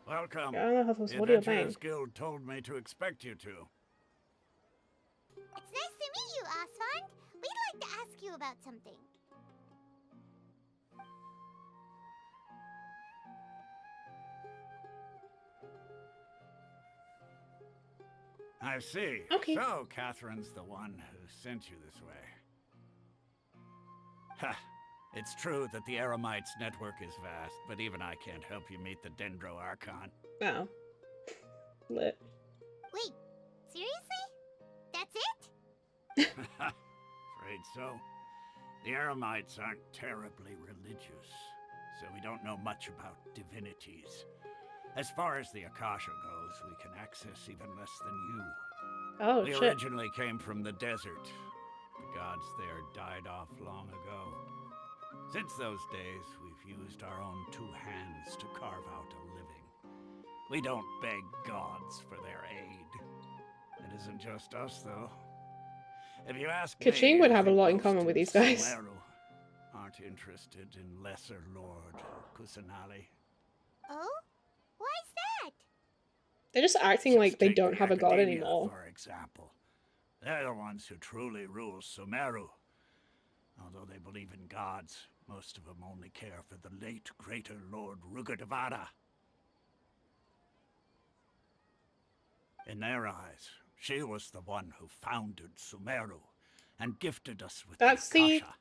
[SPEAKER 3] Welcome.
[SPEAKER 1] I don't know how
[SPEAKER 3] The
[SPEAKER 1] what are you
[SPEAKER 3] Adventurers
[SPEAKER 1] playing?
[SPEAKER 3] Guild told me to expect you to.
[SPEAKER 2] It's nice to meet you, Asfand. We'd like to ask you about something.
[SPEAKER 3] I see.
[SPEAKER 1] Okay.
[SPEAKER 3] So, Catherine's the one who sent you this way. Ha! It's true that the Eremites network is vast, but even I can't help you meet the Dendro Archon.
[SPEAKER 1] Oh. Lit.
[SPEAKER 2] Wait, seriously? That's it?
[SPEAKER 3] Afraid so. The Eremites aren't terribly religious, so we don't know much about divinities. As far as the Akasha goes, we can access even less than you.
[SPEAKER 1] Oh,
[SPEAKER 3] We
[SPEAKER 1] shit.
[SPEAKER 3] originally came from the desert. The gods there died off long ago. Since those days, we've used our own 2 hands to carve out a living. We don't beg gods for their aid. It isn't just us, though. If you ask me,
[SPEAKER 1] Kaching would
[SPEAKER 3] I
[SPEAKER 1] have a
[SPEAKER 3] think
[SPEAKER 1] lot in
[SPEAKER 3] most
[SPEAKER 1] common with
[SPEAKER 3] in
[SPEAKER 1] these guys.
[SPEAKER 3] Sumeru aren't interested in Lesser Lord Kusanali.
[SPEAKER 2] Oh? Why's that?
[SPEAKER 1] They're just acting like
[SPEAKER 3] Just
[SPEAKER 1] they
[SPEAKER 3] take
[SPEAKER 1] don't
[SPEAKER 3] the
[SPEAKER 1] have a god
[SPEAKER 3] Academia,
[SPEAKER 1] anymore.
[SPEAKER 3] For example, they're the ones who truly rule Sumeru. Although they believe in gods, most of them only care for the late Greater Lord Rugadavada. In their eyes, she was the one who founded Sumeru and gifted us with
[SPEAKER 1] That's
[SPEAKER 3] the
[SPEAKER 1] the-
[SPEAKER 3] Akasha.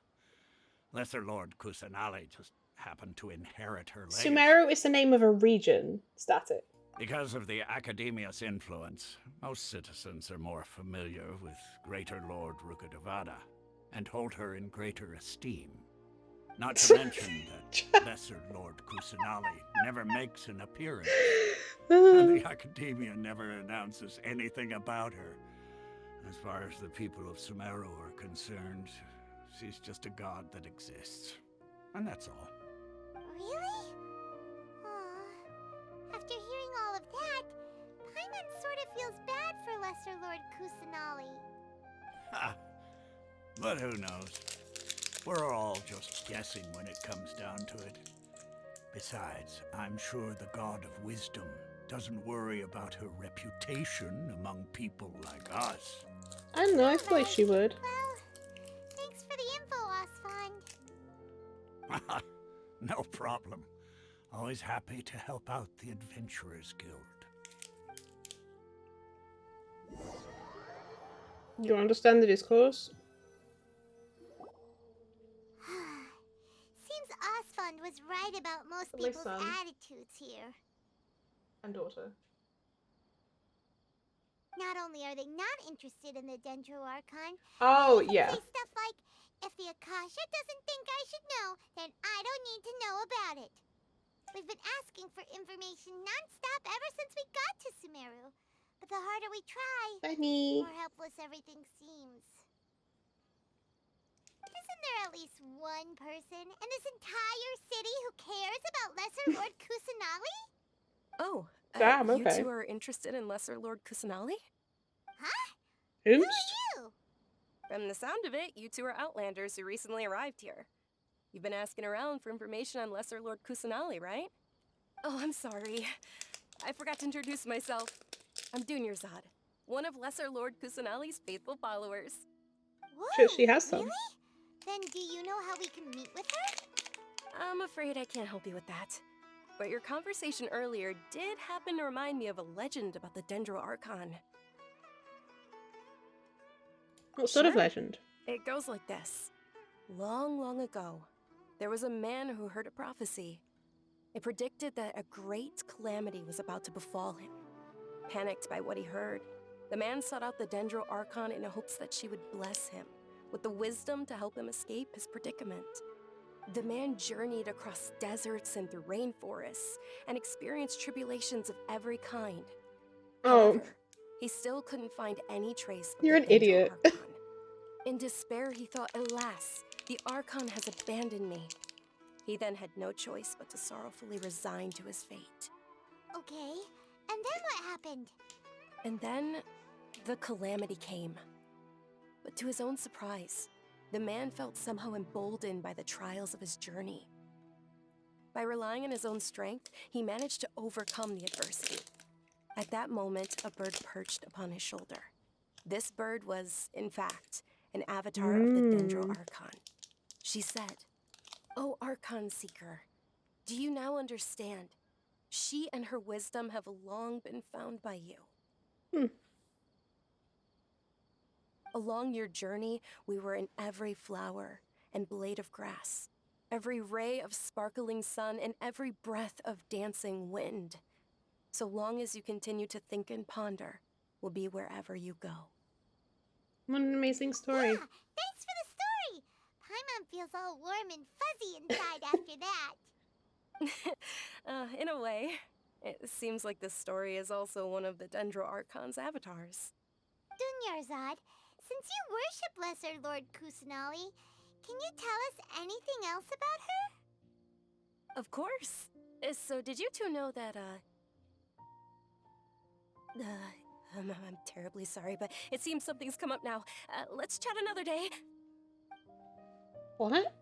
[SPEAKER 3] Lesser Lord Kusanali just happened to inherit her legacy.
[SPEAKER 1] Sumeru is the name of a region. Static.
[SPEAKER 3] Because of the Academia's influence, most citizens are more familiar with Greater Lord Rugadavada and hold her in greater esteem. Not to mention that Lesser Lord Kusanali never makes an appearance, and the Academia never announces anything about her. As far as the people of Sumeru are concerned, she's just a god that exists. And that's all.
[SPEAKER 2] Really? Aw. After hearing all of that, Paimon sort of feels bad for Lesser Lord Kusanali.
[SPEAKER 3] Ha! But who knows? We're all just guessing when it comes down to it. Besides, I'm sure the God of Wisdom doesn't worry about her reputation among people like us.
[SPEAKER 1] I don't know, I feel like she would.
[SPEAKER 2] Well, thanks for the info, Asfand.
[SPEAKER 3] No problem. Always happy to help out the Adventurers Guild.
[SPEAKER 1] You understand the discourse?
[SPEAKER 2] Seems Asfand was right about most
[SPEAKER 1] My
[SPEAKER 2] people's
[SPEAKER 1] son.
[SPEAKER 2] attitudes here.
[SPEAKER 1] And daughter.
[SPEAKER 2] Not only are they not interested in the Dendro Archon,
[SPEAKER 1] Oh,
[SPEAKER 2] they
[SPEAKER 1] yeah.
[SPEAKER 2] say stuff like, if the Akasha doesn't think I should know, then I don't need to know about it. We've been asking for information non-stop ever since we got to Sumeru. But the harder we try, the
[SPEAKER 1] Bunny.
[SPEAKER 2] more helpless everything seems. Isn't there at least one person in this entire city who cares about Lesser Lord Kusanali?
[SPEAKER 4] Oh,
[SPEAKER 1] Damn,
[SPEAKER 4] you
[SPEAKER 1] okay.
[SPEAKER 4] two are interested in Lesser Lord Kusanali?
[SPEAKER 2] Huh?
[SPEAKER 1] Oops.
[SPEAKER 2] Who are you?
[SPEAKER 4] From the sound of it, you two are outlanders who recently arrived here. You've been asking around for information on Lesser Lord Kusanali, right? Oh, I'm sorry. I forgot to introduce myself. I'm Dunyarzad, one of Lesser Lord Kusanali's faithful followers.
[SPEAKER 2] Whoa,
[SPEAKER 1] She has some.
[SPEAKER 2] Really? Then do you know how we can meet with her?
[SPEAKER 4] I'm afraid I can't help you with that. But your conversation earlier did happen to remind me of a legend about the Dendro Archon.
[SPEAKER 1] What sort of
[SPEAKER 4] Sure.
[SPEAKER 1] legend?
[SPEAKER 4] It goes like this. Long, long ago, there was a man who heard a prophecy. It predicted that a great calamity was about to befall him. Panicked by what he heard, the man sought out the Dendro Archon in hopes that she would bless him with the wisdom to help him escape his predicament. The man journeyed across deserts and through rainforests and experienced tribulations of every kind.
[SPEAKER 1] Oh.
[SPEAKER 4] However, he still couldn't find any trace of
[SPEAKER 1] You're
[SPEAKER 4] the
[SPEAKER 1] an
[SPEAKER 4] Dendro
[SPEAKER 1] idiot.
[SPEAKER 4] Archon. In despair, he thought, alas, the Archon has abandoned me. He then had no choice but to sorrowfully resign to his fate.
[SPEAKER 2] Okay, and then what happened?
[SPEAKER 4] And then, the calamity came. But to his own surprise, the man felt somehow emboldened by the trials of his journey. By relying on his own strength, he managed to overcome the adversity. At that moment, a bird perched upon his shoulder. This bird was, in fact, an avatar of the Dendro Archon. She said, "O Archon Seeker, do you now understand? She and her wisdom have long been found by you." Along your journey, we were in every flower and blade of grass, every ray of sparkling sun, and every breath of dancing wind. So long as you continue to think and ponder, we'll be wherever you go.
[SPEAKER 1] What an amazing story.
[SPEAKER 2] Yeah, thanks for the story. Paimon feels all warm and fuzzy inside after that.
[SPEAKER 4] In a way, it seems like this story is also one of the Dendro Archon's avatars.
[SPEAKER 2] Dunyarzad, since you worship Lesser Lord Kusanali, can you tell us anything else about her?
[SPEAKER 4] Of course. So did you two know that, I'm terribly sorry, but it seems something's come up now. Let's chat another day.
[SPEAKER 1] What?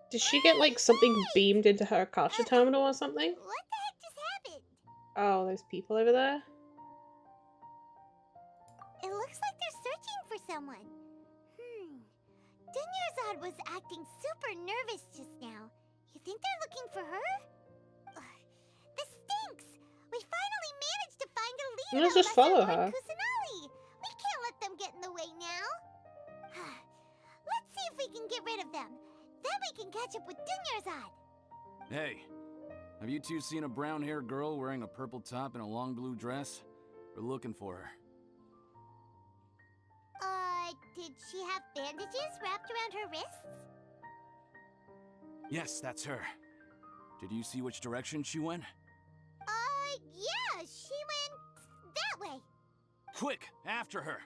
[SPEAKER 1] Did she get like something beamed into her Akasha terminal or something?
[SPEAKER 2] What the heck just happened?
[SPEAKER 1] Oh, those people over there?
[SPEAKER 2] It looks like they're searching for someone. Dunyarzad was acting super nervous just now. You think they're looking for her? Ugh, this stinks! We finally managed to find a lead.
[SPEAKER 1] Let's just follow her.
[SPEAKER 2] Kusanali. We can't let them get in the way now. Let's see if we can get rid of them. Then we can catch up with Dunyarzad.
[SPEAKER 5] Hey, have you two seen a brown-haired girl wearing a purple top and a long blue dress? We're looking for her.
[SPEAKER 2] Did she have bandages wrapped around her wrists?
[SPEAKER 5] Yes, that's her. Did you see which direction she went?
[SPEAKER 2] Yeah, she went that way.
[SPEAKER 5] Quick, after her!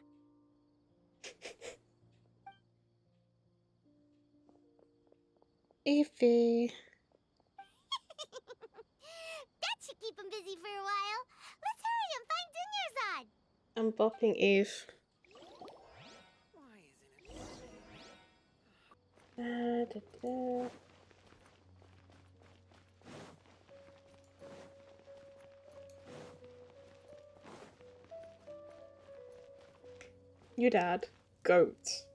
[SPEAKER 1] Ify.
[SPEAKER 2] That should keep him busy for a while. Let's hurry and find Dunyarzad.
[SPEAKER 1] I'm bopping Eve. Da, da, da. Your dad. Goat.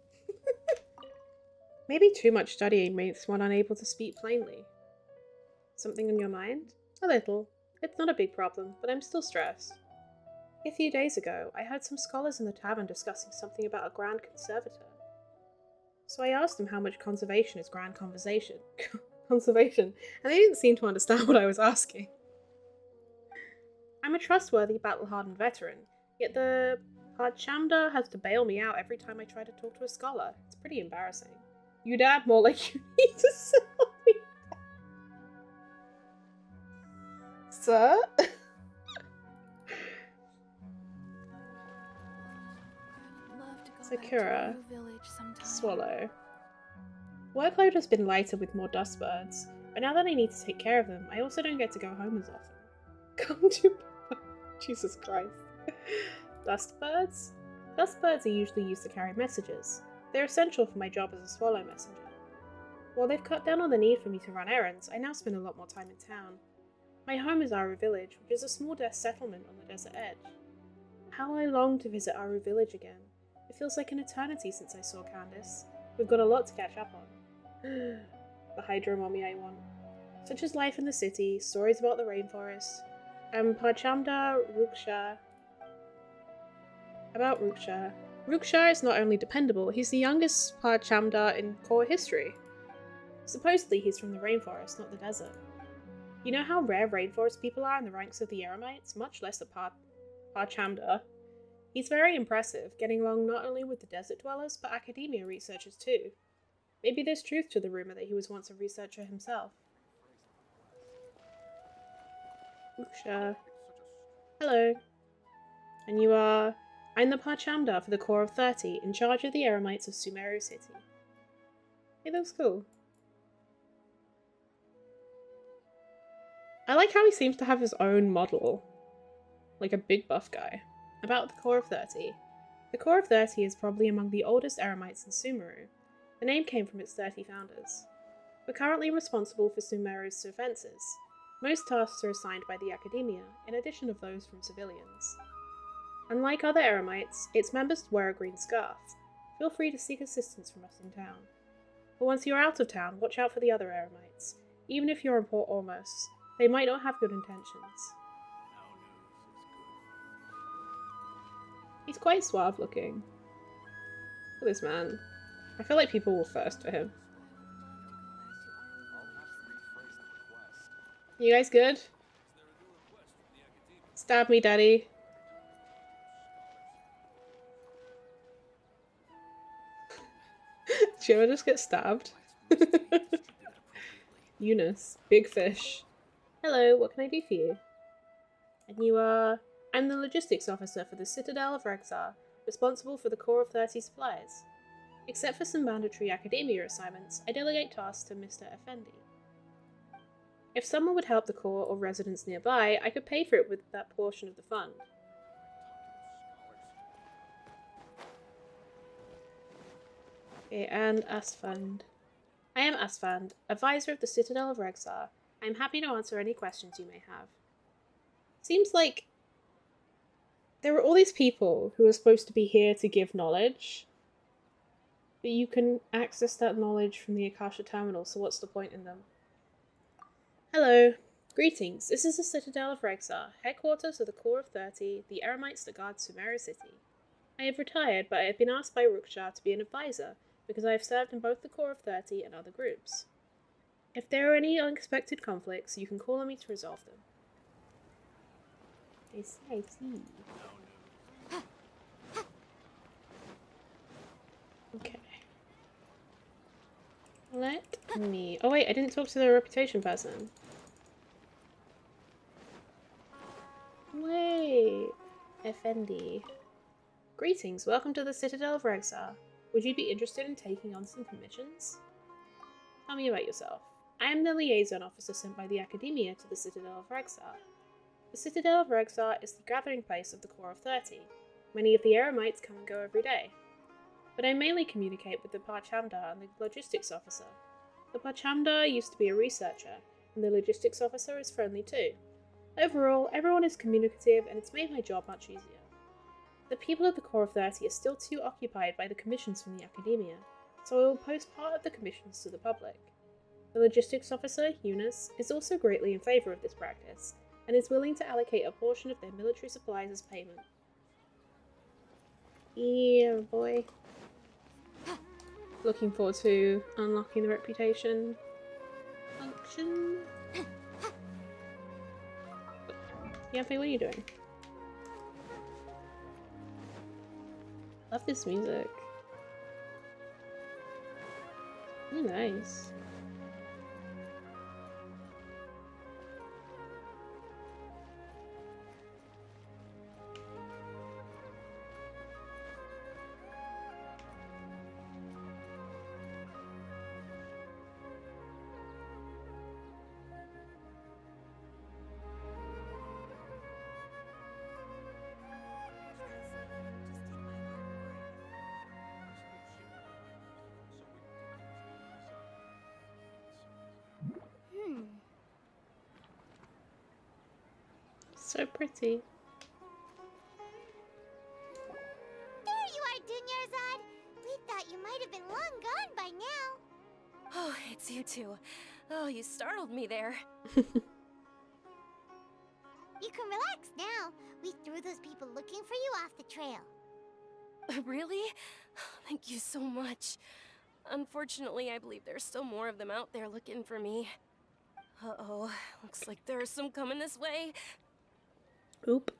[SPEAKER 1] Maybe too much studying makes one unable to speak plainly. Something on your mind? A little. It's not a big problem, but I'm still stressed. A few days ago, I heard some scholars in the tavern discussing something about a grand conservator. So I asked them how much conservation is grand conversation. Conservation, and they didn't seem to understand what I was asking. I'm a trustworthy, battle-hardened veteran, yet the Parchamda has to bail me out every time I try to talk to a scholar. It's pretty embarrassing. You dad, more like you need to sell me. Sir? Sakura. Swallow. Workload has been lighter with more dust birds, but now that I need to take care of them, I also don't get to go home as often. Come to Jesus Christ. Dust birds? Dust birds are usually used to carry messages. They're essential for my job as a swallow messenger. While they've cut down on the need for me to run errands, I now spend a lot more time in town. My home is Aru Village, which is a small settlement on the desert edge. How I long to visit Aru Village again. It feels like an eternity since I saw Candace. We've got a lot to catch up on. The Hydro Mommy I want. Such as life in the city, stories about the rainforest, and Parchamda Ruksha. About Ruksha. Ruksha is not only dependable, he's the youngest Parchamda in core history. Supposedly he's from the rainforest, not the desert. You know how rare rainforest people are in the ranks of the Eremites, much less the Parchamda. He's very impressive, getting along not only with the desert dwellers, but academia researchers too. Maybe there's truth to the rumor that he was once a researcher himself. Uksha. Hello. And you are... I'm the Parchamdar for the Corps of 30, in charge of the Eremites of Sumeru City. It looks cool. I like how he seems to have his own model. Like a big buff guy. About the Corps of 30. The Corps of 30 is probably among the oldest Eremites in Sumeru. The name came from its 30 founders. We're currently responsible for Sumeru's defences. Most tasks are assigned by the Academia, in addition of those from civilians. Unlike other Eremites, its members wear a green scarf. Feel free to seek assistance from us in town. But once you're out of town, watch out for the other Eremites. Even if you're in Port Ormos, they might not have good intentions. He's quite suave looking. Look at this man. I feel like people will thirst for him. You guys good? Stab me, daddy. Did you ever just get stabbed? Eunice, big fish. Hello, what can I do for you? And you are... I'm the logistics officer for the Citadel of Rexar, responsible for the Corps of 30 supplies. Except for some mandatory academia assignments, I delegate tasks to Mr. Effendi. If someone would help the Corps or residents nearby, I could pay for it with that portion of the fund. Okay, and Asfand. I am Asfand, advisor of the Citadel of Rexar. I am happy to answer any questions you may have. Seems like there are all these people who are supposed to be here to give knowledge, but you can access that knowledge from the Akasha Terminal, so what's the point in them? Hello. Greetings. This is the Citadel of Rexar, headquarters of the Corps of 30, the Eremites that guard Sumeru City. I have retired, but I have been asked by Ruksha to be an advisor, because I have served in both the Corps of 30 and other groups. If there are any unexpected conflicts, you can call on me to resolve them. I see. Okay. Let me... Oh wait, I didn't talk to the reputation person. Wait. Effendi. Greetings, welcome to the Citadel of Rexar. Would you be interested in taking on some commissions? Tell me about yourself. I am the liaison officer sent by the Academia to the Citadel of Rexar. The Citadel of Rexar is the gathering place of the Corps of 30. Many of the Eremites come and go every day. But I mainly communicate with the Parchamdar and the logistics officer. The Parchamdar used to be a researcher, and the logistics officer is friendly too. Overall, everyone is communicative and it's made my job much easier. The people of the Corps of 30 are still too occupied by the commissions from the Academia, so I will post part of the commissions to the public. The logistics officer, Eunice, is also greatly in favour of this practice, and is willing to allocate a portion of their military supplies as payment. Yeah, boy. Looking forward to unlocking the reputation function. Yappy, what are you doing? Love this music. Ooh, nice. So pretty.
[SPEAKER 2] There you are, Dunyarzad! We thought you might have been long gone by now.
[SPEAKER 4] Oh, it's you two. Oh, you startled me there.
[SPEAKER 2] You can relax now. We threw those people looking for you off the trail.
[SPEAKER 4] Really? Thank you so much. Unfortunately, I believe there's still more of them out there looking for me. Uh-oh, looks like there are some coming this way.
[SPEAKER 1] Oop.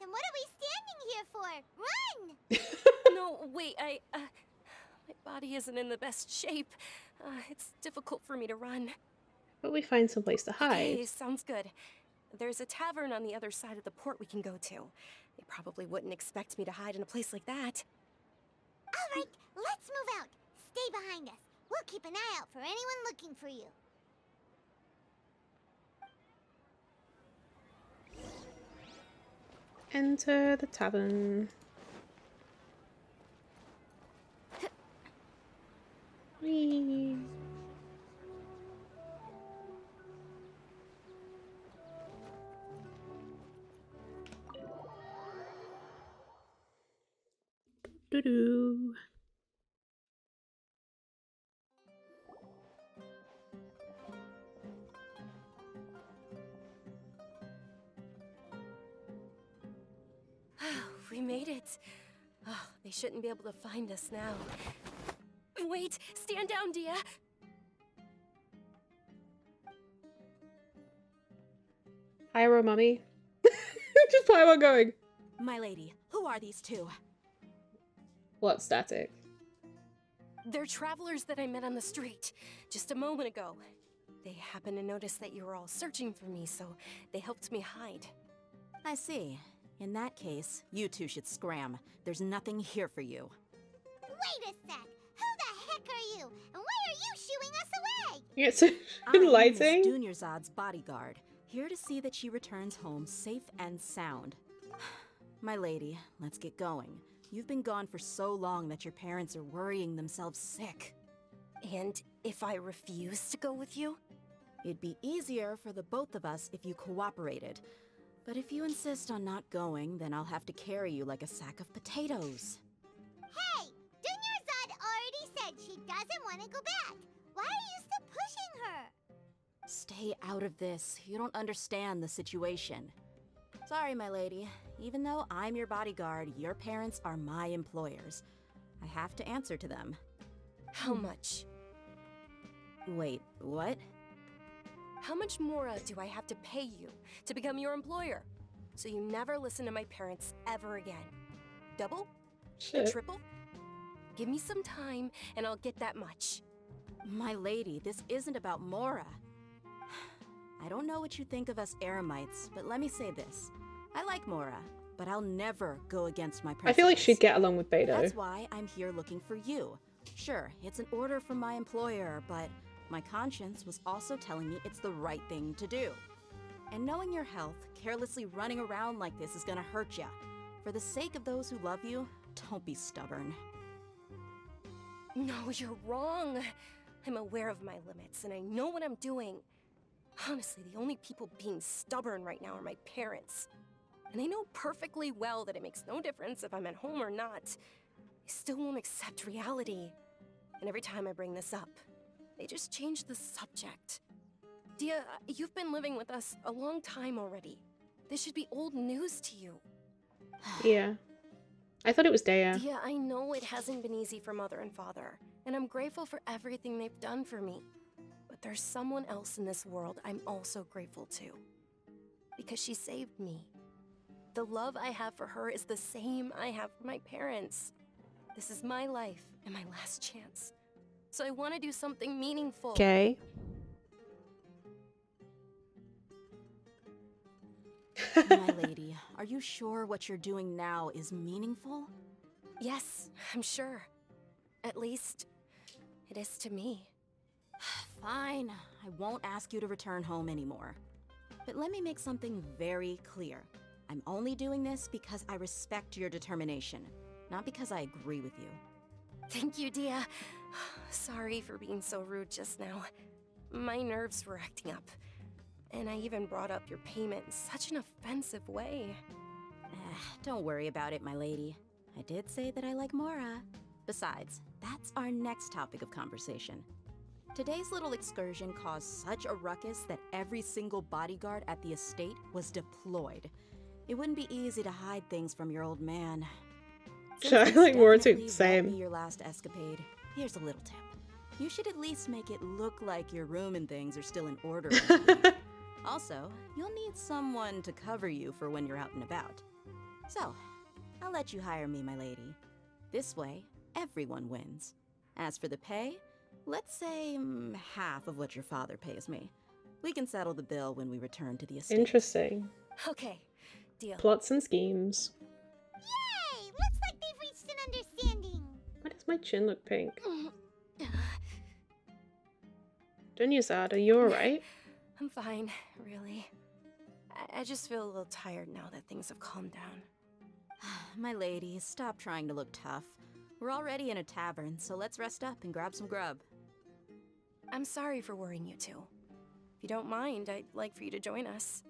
[SPEAKER 2] Then what are we standing here for? Run!
[SPEAKER 4] No, wait, my body isn't in the best shape. It's difficult for me to run.
[SPEAKER 1] But we find someplace to hide.
[SPEAKER 4] Okay, sounds good. There's a tavern on the other side of the port we can go to. They probably wouldn't expect me to hide in a place like that.
[SPEAKER 2] All right, let's move out. Stay behind us. We'll keep an eye out for anyone looking for you.
[SPEAKER 1] Enter the tavern. Whee. Doo-doo.
[SPEAKER 4] We made it. Oh, they shouldn't be able to find us now. Wait, stand down, Dia.
[SPEAKER 1] Pyro mummy. Just Pyro going.
[SPEAKER 6] My lady, who are these two?
[SPEAKER 1] What static?
[SPEAKER 4] They're travelers that I met on the street just a moment ago. They happened to notice that you were all searching for me, so they helped me hide.
[SPEAKER 6] I see. In that case, you two should scram. There's nothing here for you.
[SPEAKER 2] Wait a sec. Who the heck are you? And why are you shooing us away?
[SPEAKER 1] Yeah, so
[SPEAKER 6] I'm
[SPEAKER 1] lighting.
[SPEAKER 6] Miss Dunyarzad's bodyguard, here to see that she returns home safe and sound. My lady, let's get going. You've been gone for so long that your parents are worrying themselves sick.
[SPEAKER 4] And if I refuse to go with you?
[SPEAKER 6] It'd be easier for the both of us if you cooperated. But if you insist on not going, then I'll have to carry you like a sack of potatoes.
[SPEAKER 2] Hey, dunyarzad already said she doesn't want to go back. Why are you still pushing her?
[SPEAKER 6] Stay out of this. You don't understand the situation. Sorry, my lady. Even though I'm your bodyguard, your parents are my employers. I have to answer to them.
[SPEAKER 4] How much?
[SPEAKER 6] Wait, what?
[SPEAKER 4] How much more do I have to pay you to become your employer? So you never listen to my parents ever again. Double?
[SPEAKER 1] Shit.
[SPEAKER 4] Triple? Give me some time and I'll get that much.
[SPEAKER 6] My lady, this isn't about Mora. I don't know what you think of us Eremites, but let me say this. I like Mora, but I'll never go against my principles.
[SPEAKER 1] I feel like she'd get along with Beto.
[SPEAKER 6] That's why I'm here looking for you. Sure, it's an order from my employer, but my conscience was also telling me it's the right thing to do. And knowing your health, carelessly running around like this is gonna hurt ya. For the sake of those who love you, don't be stubborn.
[SPEAKER 4] No, you're wrong. I'm aware of my limits and I know what I'm doing. Honestly, the only people being stubborn right now are my parents. And they know perfectly well that it makes no difference if I'm at home or not. They still won't accept reality. And every time I bring this up, they just change the subject. Dia, you've been living with us a long time already. This should be old news to you.
[SPEAKER 1] Yeah. I thought it was Dea.
[SPEAKER 4] Dia, I know it hasn't been easy for Mother and Father, and I'm grateful for everything they've done for me. But there's someone else in this world I'm also grateful to. Because she saved me. The love I have for her is the same I have for my parents. This is my life and my last chance. So I want to do something meaningful.
[SPEAKER 1] Okay.
[SPEAKER 6] My lady, are you sure what you're doing now is meaningful?
[SPEAKER 4] Yes, I'm sure. At least, it is to me.
[SPEAKER 6] Fine, I won't ask you to return home anymore. But let me make something very clear. I'm only doing this because I respect your determination, not because I agree with you.
[SPEAKER 4] Thank you, Dia. Sorry for being so rude just now. My nerves were acting up. And I even brought up your payment in such an offensive way.
[SPEAKER 6] Don't worry about it, my lady. I did say that I like Mora. Besides, that's our next topic of conversation. Today's little excursion caused such a ruckus that every single bodyguard at the estate was deployed. It wouldn't be easy to hide things from your old man.
[SPEAKER 1] Sure, I
[SPEAKER 6] Since
[SPEAKER 1] like
[SPEAKER 6] this
[SPEAKER 1] Mora too.
[SPEAKER 6] definitely won't
[SPEAKER 1] Same.
[SPEAKER 6] be your last escapade, here's a little tip. You should at least make it look like your room and things are still in order when you leave. Also, you'll need someone to cover you for when you're out and about. So, I'll let you hire me, my lady. This way, everyone wins. As for the pay, let's say half of what your father pays me. We can settle the bill when we return to the estate.
[SPEAKER 1] Interesting.
[SPEAKER 4] Okay, deal.
[SPEAKER 1] Plots and schemes.
[SPEAKER 2] Yay! Looks like they've reached an understanding.
[SPEAKER 1] Why does my chin look pink? Dunyarzad, are you alright?
[SPEAKER 4] I'm fine, really. I just feel a little tired now that things have calmed down.
[SPEAKER 6] My lady, stop trying to look tough. We're already in a tavern, so let's rest up and grab some grub.
[SPEAKER 4] I'm sorry for worrying you two. If you don't mind, I'd like for you to join us.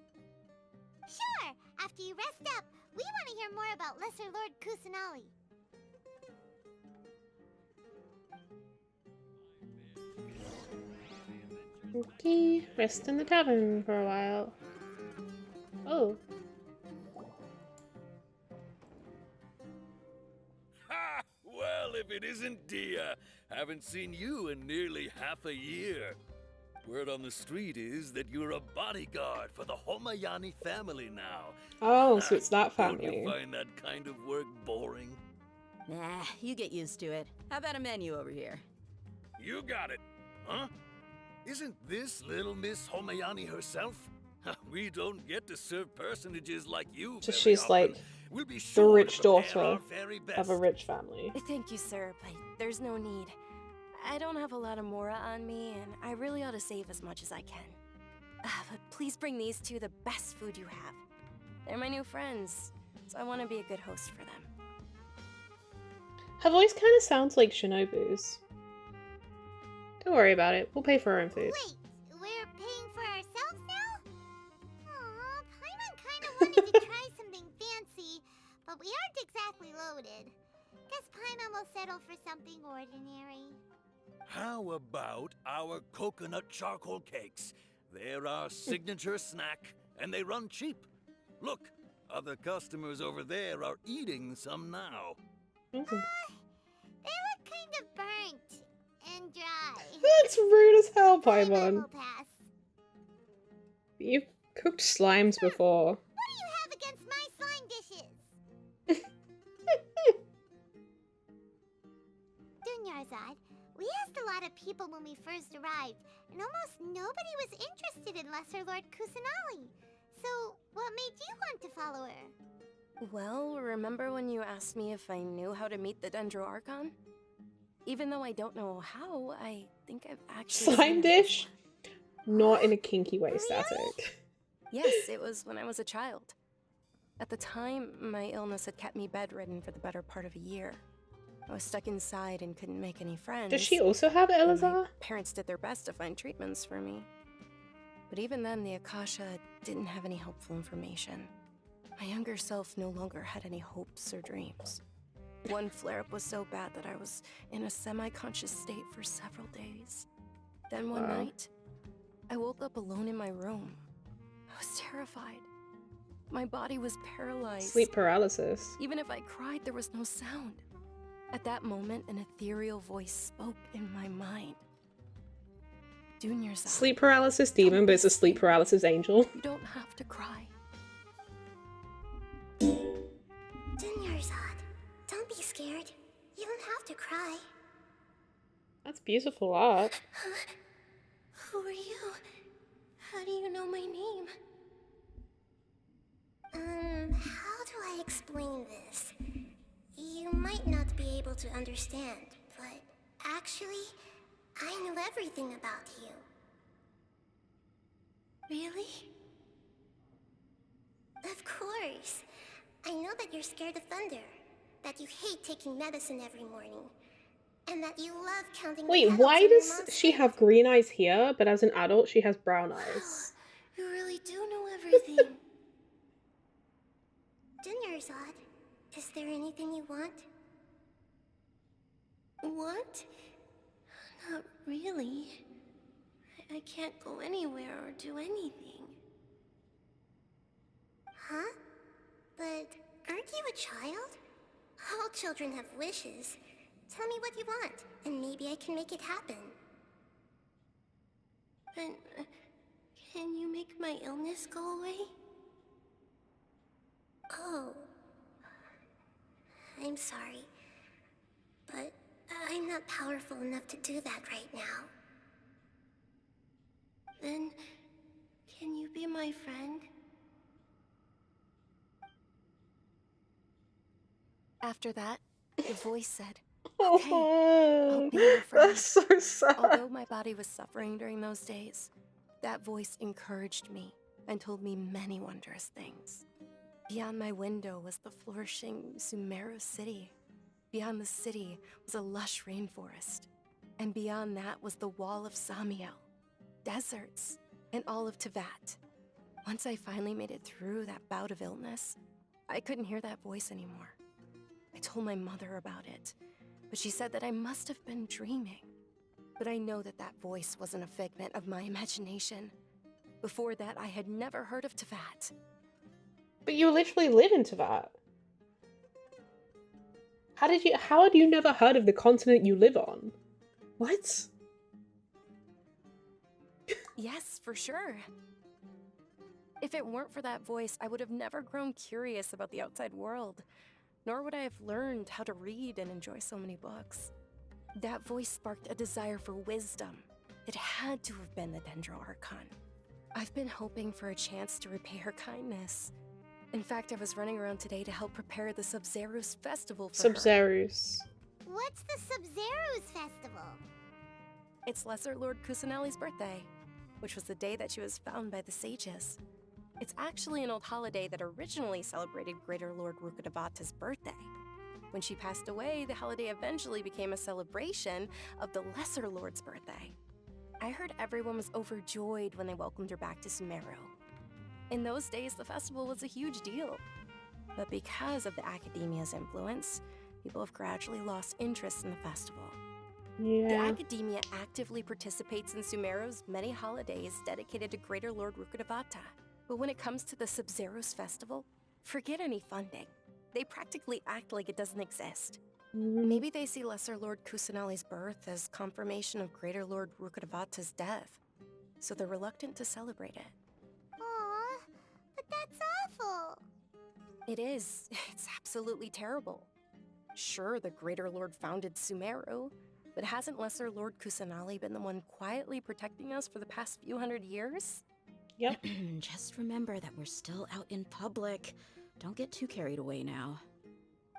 [SPEAKER 2] Sure! After you rest up, we want to hear more about Lesser Lord Kusanali.
[SPEAKER 1] Okay, rest in the tavern for a while. Oh.
[SPEAKER 7] Ha! Well, if it isn't Dia. Haven't seen you in nearly half a year. Word on the street is that you're a bodyguard for the Homayani family now.
[SPEAKER 1] Oh, so it's that
[SPEAKER 7] Don't
[SPEAKER 1] family.
[SPEAKER 7] you find that kind of work boring?
[SPEAKER 6] Nah, you get used to it. How about a menu over here?
[SPEAKER 7] You got it. Huh? Isn't this little Miss Homayani herself? We don't get to serve personages like you
[SPEAKER 1] So
[SPEAKER 7] very
[SPEAKER 1] she's
[SPEAKER 7] often.
[SPEAKER 1] like
[SPEAKER 7] We'll be
[SPEAKER 1] the
[SPEAKER 7] sure to
[SPEAKER 1] rich
[SPEAKER 7] prepare
[SPEAKER 1] daughter
[SPEAKER 7] our very best.
[SPEAKER 1] of a rich family.
[SPEAKER 4] Thank you, sir, but there's no need. I don't have a lot of mora on me, and I really ought to save as much as I can. But please bring these two the best food you have. They're my new friends, so I want to be a good host for them.
[SPEAKER 1] Her voice kind of sounds like Shinobu's. Don't worry about it. We'll pay for our own food.
[SPEAKER 2] Wait, we're paying for ourselves now? Aw, Paimon kind of wanted to try something fancy, but we aren't exactly loaded. Guess Paimon will settle for something ordinary.
[SPEAKER 7] How about our coconut charcoal cakes? They're our signature snack, and they run cheap. Look, other customers over there are eating some now.
[SPEAKER 1] Mhm.
[SPEAKER 2] They look kind of burnt and dry.
[SPEAKER 1] That's rude as hell,
[SPEAKER 2] Paimon
[SPEAKER 1] Paimon.
[SPEAKER 2] will pass.
[SPEAKER 1] You've cooked slimes before.
[SPEAKER 2] What do you have against my slime dishes? Dunyarzad, we asked a lot of people when we first arrived, and almost nobody was interested in Lesser Lord Kusanali. So, what made you want to follow her?
[SPEAKER 4] Well, remember when you asked me if I knew how to meet the Dendro Archon? Even though I don't know how, I think I've actually
[SPEAKER 1] Slime
[SPEAKER 4] seen it
[SPEAKER 1] dish?
[SPEAKER 4] before.
[SPEAKER 1] Not in a kinky way, static.
[SPEAKER 4] Yes, it was when I was a child. At the time, my illness had kept me bedridden for the better part of a year. I was stuck inside and couldn't make any friends.
[SPEAKER 1] Does she also have
[SPEAKER 4] and my
[SPEAKER 1] Elazar?
[SPEAKER 4] parents did their best to find treatments for me. But even then, the Akasha didn't have any helpful information. My younger self no longer had any hopes or dreams. One flare-up was so bad that I was in a semi-conscious state for several days. Then one
[SPEAKER 1] Wow.
[SPEAKER 4] night, I woke up alone in my room. I was terrified. My body was paralyzed.
[SPEAKER 1] Sleep paralysis.
[SPEAKER 4] Even if I cried, there was no sound. At that moment, an ethereal voice spoke in my mind. Dunyarzad,
[SPEAKER 1] Sleep paralysis demon, but it's a sleep paralysis angel.
[SPEAKER 4] you don't have to cry.
[SPEAKER 2] Dunyarzad, don't be scared. You don't have to cry.
[SPEAKER 1] That's beautiful art.
[SPEAKER 2] Who are you? How do you know my name? How do I explain this? You might not be able to understand, but actually, I know everything about you. Really? Of course. I know that you're scared of thunder, that you hate taking medicine every morning, and that you love counting the
[SPEAKER 1] Wait,
[SPEAKER 2] petals
[SPEAKER 1] why
[SPEAKER 2] in your
[SPEAKER 1] does
[SPEAKER 2] mom's
[SPEAKER 1] she
[SPEAKER 2] hair.
[SPEAKER 1] have green eyes here, but as an adult she has brown eyes?
[SPEAKER 2] You really do know everything. Dunyarzad, is there anything you want? Want? Not really. I can't go anywhere or do anything. Huh? But aren't you a child? All children have wishes. Tell me what you want, and maybe I can make it happen. But can you make my illness go away? Oh, I'm sorry. But I'm not powerful enough to do that right now. Then, can you be my friend?
[SPEAKER 4] After that, the voice said, "Okay, I'll be your friend."
[SPEAKER 1] That's so sad.
[SPEAKER 4] Although my body was suffering during those days, that voice encouraged me and told me many wondrous things. Beyond my window was the flourishing Sumeru city. Beyond the city was a lush rainforest. And beyond that was the wall of Samiel, deserts, and all of Tevat. Once I finally made it through that bout of illness, I couldn't hear that voice anymore. I told my mother about it, but she said that I must have been dreaming. But I know that that voice wasn't a figment of my imagination. Before that, I had never heard of Tevat.
[SPEAKER 1] But you literally live in Tevat. How had you never heard of the continent you live on? What?
[SPEAKER 4] Yes, for sure. If it weren't for that voice, I would have never grown curious about the outside world, nor would I have learned how to read and enjoy so many books. That voice sparked a desire for wisdom. It had to have been the Dendro Archon. I've been hoping for a chance to repay her kindness. In fact, I was running around today to help prepare the Sub-Zerus festival for her.
[SPEAKER 1] Sub-Zerus.
[SPEAKER 2] What's the Sub-Zerus festival?
[SPEAKER 4] It's Lesser Lord Kusanali's birthday, which was the day that she was found by the sages. It's actually an old holiday that originally celebrated Greater Lord Rukkhadevata's birthday. When she passed away, the holiday eventually became a celebration of the Lesser Lord's birthday. I heard everyone was overjoyed when they welcomed her back to Sumeru. In those days, the festival was a huge deal. But because of the academia's influence, people have gradually lost interest in the festival. The
[SPEAKER 1] Yeah.
[SPEAKER 4] academia actively participates in Sumeru's many holidays dedicated to Greater Lord Rukkhadevata. But when it comes to the Sub-Zerus festival, forget any funding. They practically act like it doesn't exist. Maybe they see Lesser Lord Kusanali's birth as confirmation of Greater Lord Rukkhadevata's death, so they're reluctant to celebrate it.
[SPEAKER 2] Aw, but that's awful.
[SPEAKER 4] It is. It's absolutely terrible. Sure, the Greater Lord founded Sumeru, but hasn't Lesser Lord Kusanali been the one quietly protecting us for the past few hundred years?
[SPEAKER 1] Yep.
[SPEAKER 6] Just remember that we're still out in public. Don't get too carried away now.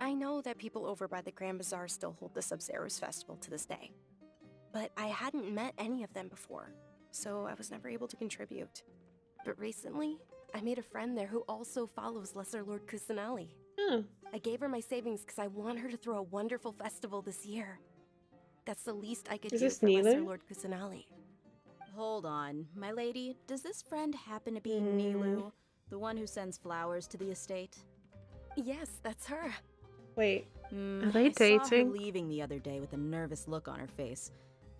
[SPEAKER 4] I know that people over by the Grand Bazaar still hold the Sub-Zerus festival to this day, but I hadn't met any of them before, so I was never able to contribute. But recently, I made a friend there who also follows Lesser Lord Kusanali.
[SPEAKER 1] Oh.
[SPEAKER 4] I gave her my savings because I want her to throw a wonderful festival this year. That's the least I could
[SPEAKER 1] Is
[SPEAKER 4] do
[SPEAKER 1] this
[SPEAKER 4] for Lesser
[SPEAKER 1] Nilu?
[SPEAKER 4] Lord Kusanali.
[SPEAKER 6] Hold on, my lady. Does this friend happen to be Nilu, the one who sends flowers to the estate?
[SPEAKER 4] Yes, that's her.
[SPEAKER 1] Wait.
[SPEAKER 6] Hmm,
[SPEAKER 1] Are they
[SPEAKER 6] I saw her
[SPEAKER 1] dating?
[SPEAKER 6] leaving the other day with a nervous look on her face.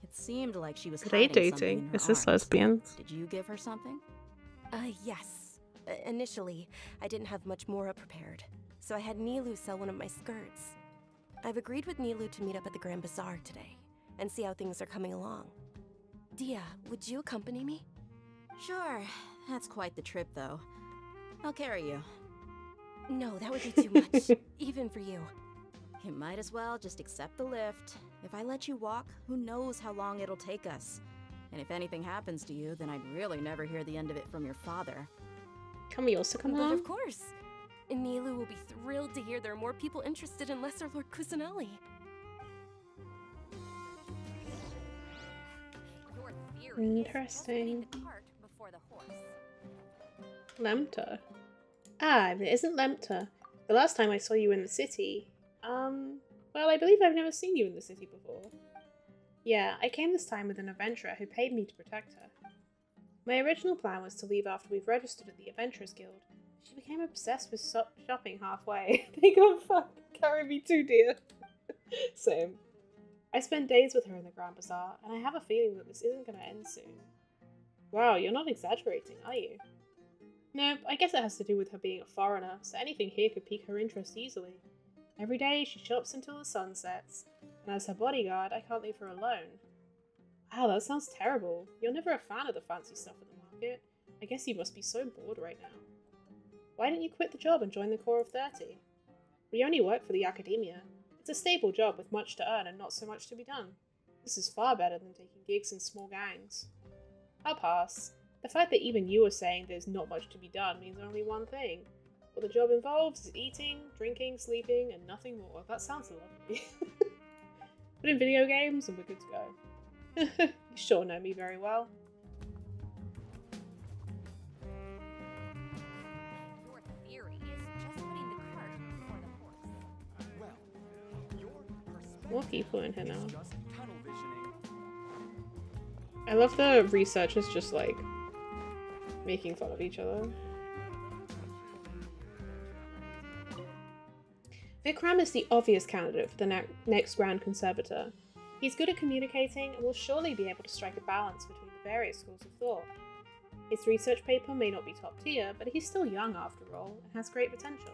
[SPEAKER 6] It seemed like she was
[SPEAKER 1] Are they
[SPEAKER 6] hiding something in
[SPEAKER 1] dating?
[SPEAKER 6] her
[SPEAKER 1] Is this
[SPEAKER 6] arms.
[SPEAKER 1] lesbians?
[SPEAKER 6] Did you give her something?
[SPEAKER 4] Yes. Initially, I didn't have much Mora prepared, so I had Nilu sell one of my skirts. I've agreed with Nilu to meet up at the Grand Bazaar today, and see how things are coming along. Dia, would you accompany me?
[SPEAKER 6] Sure. That's quite the trip, though. I'll carry you.
[SPEAKER 4] No, that would be too much, even for you.
[SPEAKER 6] You might as well just accept the lift. If I let you walk, who knows how long it'll take us. And if anything happens to you, then I'd really never hear the end of it from your father.
[SPEAKER 1] Can we also come
[SPEAKER 4] But
[SPEAKER 1] along?
[SPEAKER 4] of course, Nilu will be thrilled to hear there are more people interested in Lesser Lord Kusanali. Your theory is just putting the cart before the horse.
[SPEAKER 1] Lemta. Ah, it isn't Lemta. The last time I saw you in the city, well, I believe I've never seen you in the city before. Yeah, I came this time with an adventurer who paid me to protect her. My original plan was to leave after we've registered at the Adventurers Guild. She became obsessed with shopping halfway. They can't fucking carry me too, dear. Same. I spent days with her in the Grand Bazaar, and I have a feeling that this isn't going to end soon. Wow, you're not exaggerating, are you? Nope, I guess it has to do with her being a foreigner, so anything here could pique her interest easily. Every day she shops until the sun sets, and as her bodyguard, I can't leave her alone. Wow, that sounds terrible. You're never a fan of the fancy stuff at the market. I guess you must be so bored right now. Why didn't you quit the job and join the Corps of 30? We only work for the academia. It's a stable job with much to earn and not so much to be done. This is far better than taking gigs in small gangs. I'll pass. The fact that even you are saying there's not much to be done means only one thing. What the job involves is eating, drinking, sleeping, and nothing more. That sounds lovely. Put in video games and we're good to go. You sure know me very well.
[SPEAKER 4] Your theory is just putting the cart before the horse.
[SPEAKER 8] Well, your perspective
[SPEAKER 1] More people in here now.
[SPEAKER 8] is just tunnel visioning.
[SPEAKER 1] I love the researchers just like making fun of each other. Vikram is the obvious candidate for the next Grand Conservator. He's good at communicating and will surely be able to strike a balance between the various schools of thought. His research paper may not be top tier, but he's still young after all and has great potential.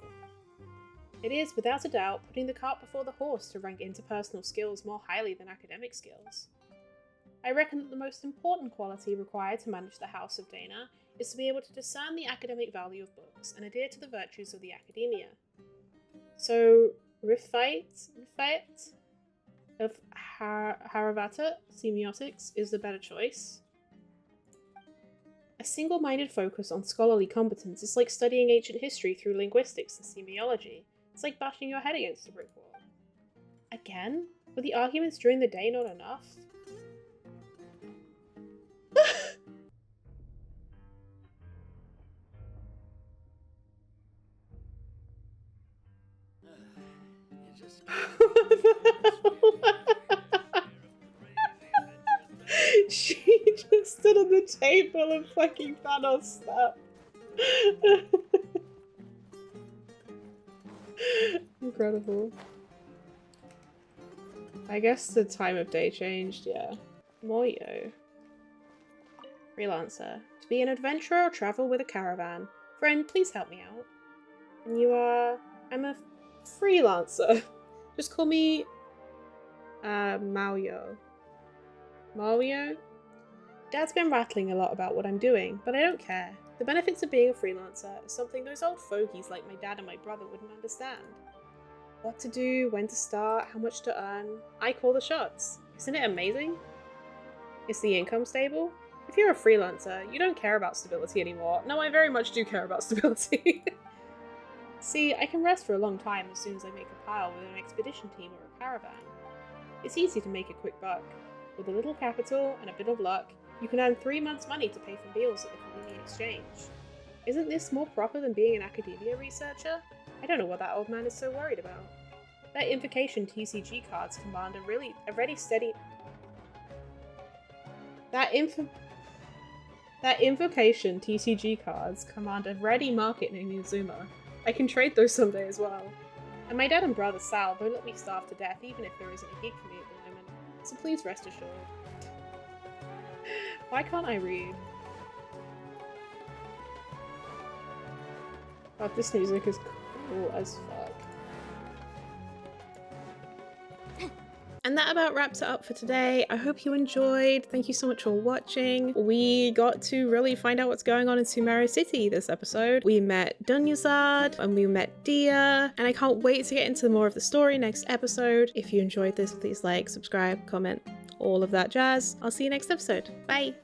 [SPEAKER 1] It is, without a doubt, putting the cart before the horse to rank interpersonal skills more highly than academic skills. I reckon that the most important quality required to manage the House of Dana is to be able to discern the academic value of books and adhere to the virtues of the academia. So, Rifait of Haravata semiotics is the better choice. A single-minded focus on scholarly competence is like studying ancient history through linguistics and semiology. It's like bashing your head against a brick wall. Again? Were the arguments during the day not enough? She just stood on the table and fucking Thanos snapped. Incredible. I guess the time of day changed, yeah. Moyo. Freelancer. To be an adventurer or travel with a caravan. Friend, please help me out. And you are... I'm a freelancer. Just call me... Maoyo. Mario? Dad's been rattling a lot about what I'm doing, but I don't care. The benefits of being a freelancer is something those old fogies like my dad and my brother wouldn't understand. What to do, when to start, how much to earn. I call the shots. Isn't it amazing? Is the income stable? If you're a freelancer, you don't care about stability anymore. No, I very much do care about stability. See, I can rest for a long time as soon as I make a pile with an expedition team or a caravan. It's easy to make a quick buck. With a little capital and a bit of luck, you can earn 3 months' money to pay for meals at the convenient exchange. Isn't this more proper than being an academia researcher? I don't know what that old man is so worried about. That invocation TCG cards command a ready steady... That invocation TCG cards command a ready market in Inazuma. I can trade those someday as well. And my dad and brother Sal won't let me starve to death even if there isn't a gig for me at the moment. So please rest assured. Why can't I read? God, this music is cool as fuck. And that about wraps it up for today. I hope you enjoyed. Thank you so much for watching. We got to really find out what's going on in Sumeru City this episode. We met Dunyarzad and we met Dia, and I can't wait to get into more of the story next episode. If you enjoyed this, please like, subscribe, comment, all of that jazz. I'll see you next episode. Bye!